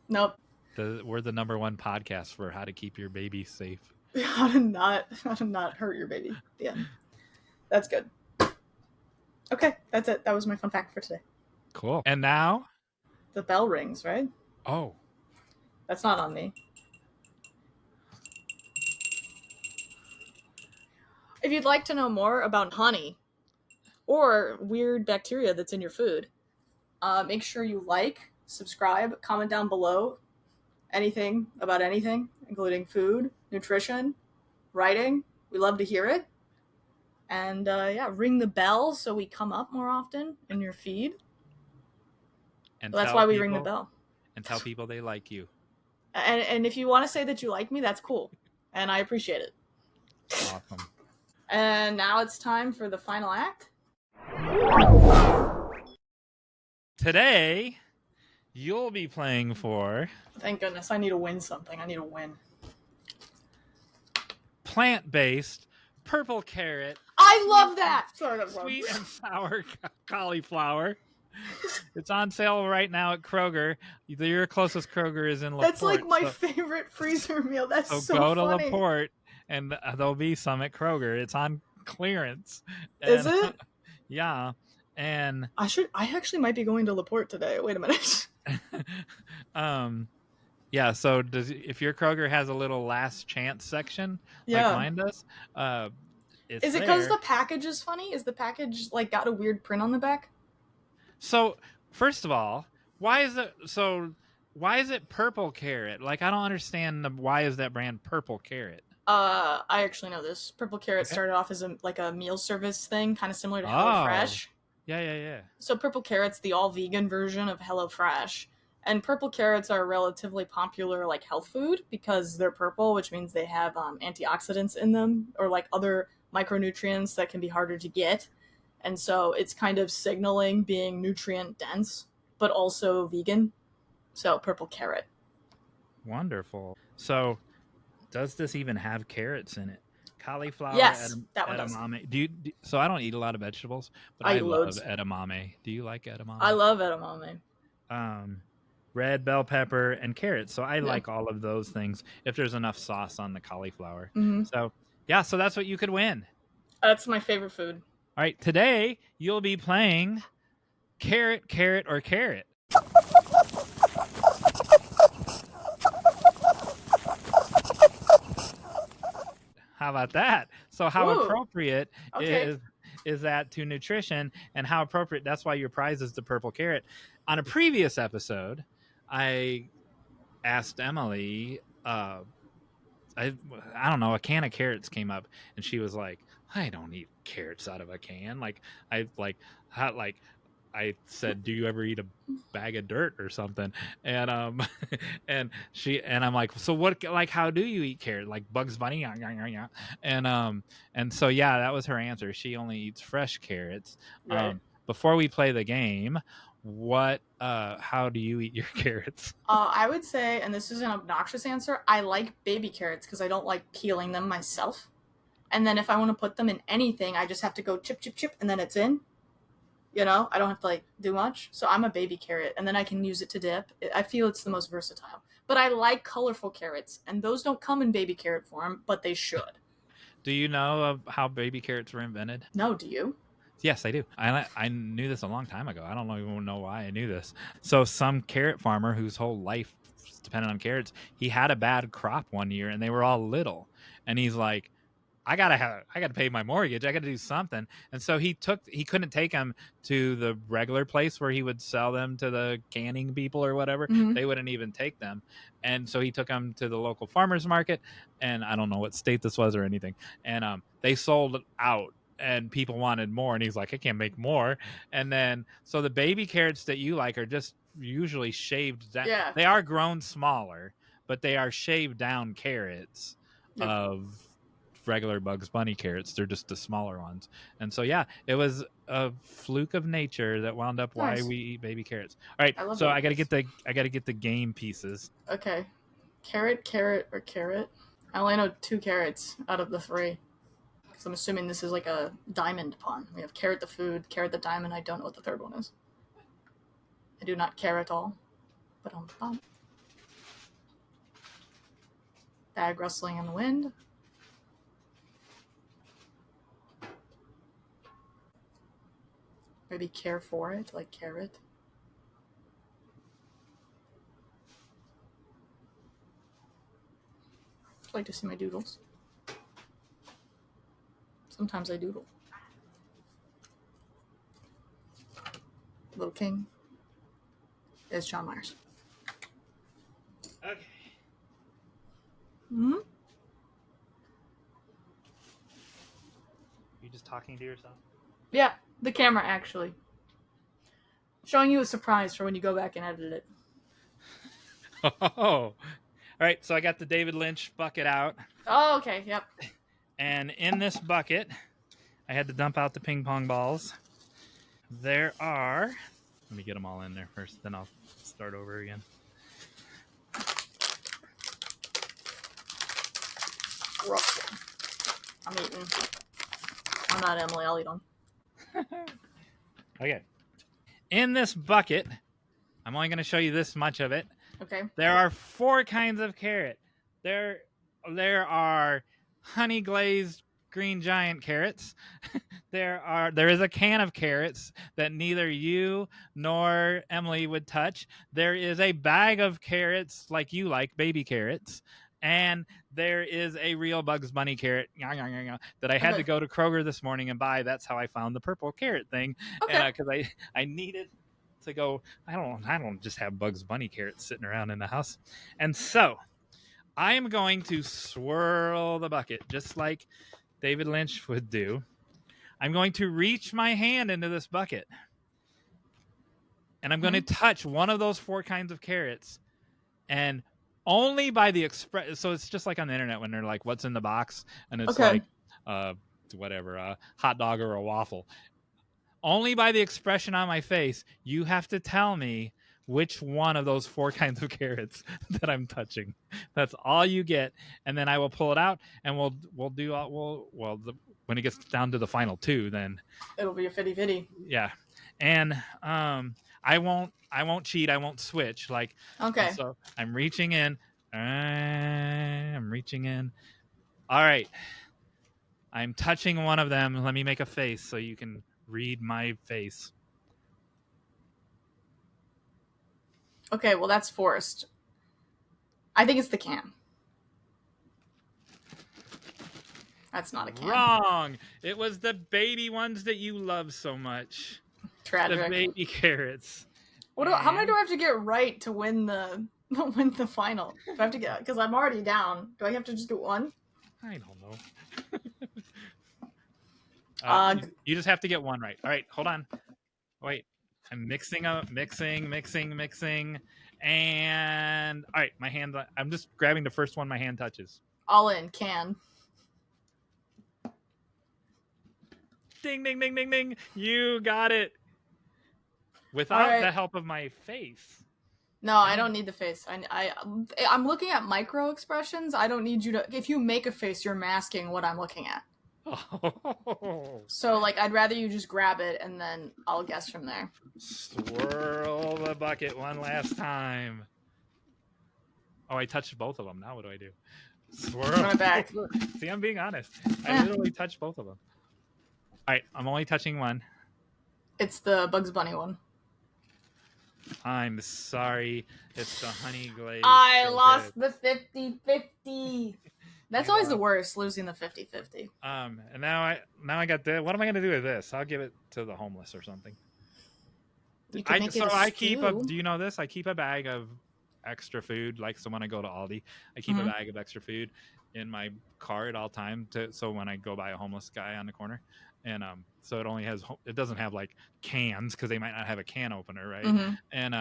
Nope. We're the #1 podcast for how to keep your baby safe. How to not hurt your baby. The end. That's good. Okay, that's it. That was my fun fact for today. Cool. And now the bell rings, right? Oh. That's not on me. If you'd like to know more about honey or weird bacteria that's in your food, make sure you like, subscribe, comment down below anything about anything, including food, nutrition, writing. We love to hear it. And ring the bell so we come up more often in your feed. And that's why we ring the bell. And tell people they like you. And if you want to say that you like me, that's cool. And I appreciate it. Awesome. And now it's time for the final act. Today, you'll be playing for... Thank goodness. I need to win something. I need to win. Plant-based purple carrot. I love that! Sorry, that's wrong. Sweet and sour cauliflower. It's on sale right now at Kroger. Your closest Kroger is in LaPorte. That's like my favorite freezer meal. That's so go funny. to LaPorte, and there'll be some at Kroger. It's on clearance. Is it? Yeah. And I actually might be going to LaPorte today. Wait a minute. Yeah, so if your Kroger has a little last chance section like mine does, is it because the package is funny? Is the package like got a weird print on the back? So first of all, why is it purple carrot? Like, I don't understand why is that brand Purple Carrot? I actually know this. Purple Carrot started off as a meal service thing, kind of similar to HelloFresh. Yeah. So Purple Carrot's the all vegan version of HelloFresh. And purple carrots are a relatively popular like health food because they're purple, which means they have antioxidants in them or like other micronutrients that can be harder to get. And so it's kind of signaling being nutrient dense, but also vegan. So purple carrot. Wonderful. So does this even have carrots in it? Cauliflower, yes, that one edamame. Does. So I don't eat a lot of vegetables, but I love edamame. Do you like edamame? I love edamame. Red bell pepper and carrots. So I like all of those things if there's enough sauce on the cauliflower. Mm-hmm. So that's what you could win. That's my favorite food. All right, today you'll be playing carrot, carrot, or carrot. How about that? So how appropriate is that to nutrition, and how appropriate? That's why your prize is the purple carrot. On a previous episode, I asked Emily, I don't know, a can of carrots came up, and she was like, I don't eat carrots out of a can. I said, do you ever eat a bag of dirt or something? And and I'm like, so what? Like, how do you eat carrot? Like Bugs Bunny? And so that was her answer. She only eats fresh carrots. Right. Before we play the game, how do you eat your carrots? I would say, and this is an obnoxious answer, I like baby carrots because I don't like peeling them myself. And then if I want to put them in anything, I just have to go chip, chip, chip, and then it's in. You know, I don't have to do much. So I'm a baby carrot, and then I can use it to dip. I feel it's the most versatile. But I like colorful carrots, and those don't come in baby carrot form, but they should. Do you know how baby carrots were invented? No, do you? Yes, I do. I knew this a long time ago. I don't even know why I knew this. So some carrot farmer whose whole life depended on carrots, he had a bad crop one year, and they were all little. And he's like, I gotta pay my mortgage. I gotta do something. And so he couldn't take them to the regular place where he would sell them to the canning people or whatever. Mm-hmm. They wouldn't even take them. And so he took them to the local farmer's market, and I don't know what state this was or anything. And they sold out, and people wanted more. And he's like, I can't make more. And then, so the baby carrots that you like are just usually shaved down. Yeah. They are grown smaller, but they are shaved down carrots of regular Bugs Bunny carrots. They're just the smaller ones. And so it was a fluke of nature that wound up why we eat baby carrots. All right, so I gotta get the game pieces. Okay. Carrot, carrot, or carrot? I only know 2 carrots out of the 3. Because I'm assuming this is like a diamond pun. We have carrot the food, carrot the diamond. I don't know what the third one is. I do not care at all. But Bag rustling in the wind. Maybe care for it, like carrot. I'd like to see my doodles. Sometimes I doodle. Little King is Jon Meyers. Okay. Hmm? You just talking to yourself? Yeah, the camera actually. Showing you a surprise for when you go back and edit it. Oh. All right, so I got the David Lynch bucket out. Oh, okay, yep. And in this bucket, I had to dump out the ping pong balls. There are... Let me get them all in there first, then I'll start over again. Rough. I'm eating. I'm not Emily, I'll eat them. Okay. In this bucket, I'm only going to show you this much of it. Okay. There are 4 kinds of carrot. There are honey glazed green giant carrots. There is a can of carrots that neither you nor Emily would touch. There is a bag of carrots like you like, baby carrots. And there is a real Bugs Bunny carrot that I had to go to Kroger this morning and buy. That's how I found the purple carrot thing. Okay. Because I needed to go. I don't just have Bugs Bunny carrots sitting around in the house. And so I am going to swirl the bucket just like David Lynch would do. I'm going to reach my hand into this bucket and I'm going to touch one of those 4 kinds of carrots, and only by the express. So it's just like on the internet when they're like, what's in the box? And it's like, whatever, a hot dog or a waffle. Only by the expression on my face, you have to tell me which one of those 4 kinds of carrots that I'm touching. That's all you get, and then I will pull it out, and we'll do when it gets down to the final 2, then it'll be a 50-50. Yeah, and I won't cheat. I won't switch. Like, okay. So I'm reaching in. I'm reaching in. All right. I'm touching one of them. Let me make a face so you can read my face. Okay, well, that's forced. I think it's the can. That's not a can. Wrong. It was the baby ones that you love so much. Tragic. The baby carrots. How many do I have to get right to win the final? Do I have to get, because I'm already down. Do I have to just get one? I don't know. You just have to get one right. All right, hold on. Wait, I'm mixing, and all right, my hand. I'm just grabbing the first one my hand touches. All in can. Ding, ding, ding, ding, ding! You got it. Without the help of my face. No, I don't need the face. I'm looking at micro expressions. I don't need you to. If you make a face, you're masking what I'm looking at. Oh. So, like, I'd rather you just grab it and then I'll guess from there. Swirl the bucket one last time. Oh, I touched both of them. Now what do I do? Swirl. Run it back. See, I'm being honest. I literally touched both of them. All right, I'm only touching one. It's the Bugs Bunny one. I'm sorry. It's the honey glaze. I lost the 50-50. That's always the worst, losing the 50-50. And now I got the. What am I going to do with this? I'll give it to the homeless or something. You can make it a I stew. keep a. Do you know this? I keep a bag of extra food. Like, so when I go to Aldi, I keep a bag of extra food in my car at all time. So when I go by a homeless guy on the corner, and so it doesn't have like cans because they might not have a can opener, right? Mm-hmm. And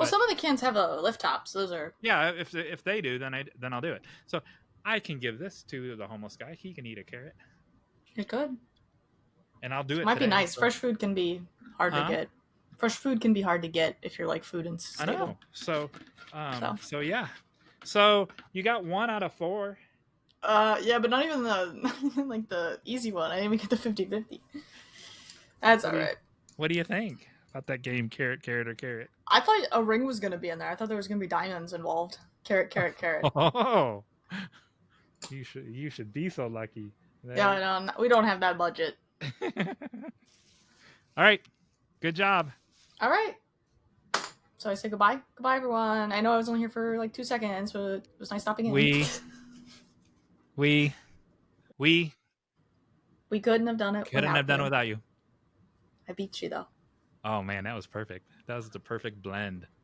some of the cans have a lift top, so those are. Yeah, if they do, then I'll do it. So I can give this to the homeless guy. He can eat a carrot. You could. And I'll do it. Might be nice. So. Fresh food can be hard to get. Fresh food can be hard to get if you're like food unstable. I know. So yeah. So you got 1 out of 4. Yeah, but not even the easy one. I didn't even get the 50-50. That's all right. What do you think about that game, carrot, carrot, or carrot? I thought a ring was going to be in there. I thought there was going to be diamonds involved. Carrot, carrot, carrot. Oh. You should be so lucky. Yeah, no, we don't have that budget. All right. Good job. All right. So I say goodbye. Goodbye, everyone. I know I was only here for like 2 seconds, but it was nice stopping in. We We couldn't have done it couldn't have done it without you. I beat you, though. Oh man, that was perfect. That was the perfect blend.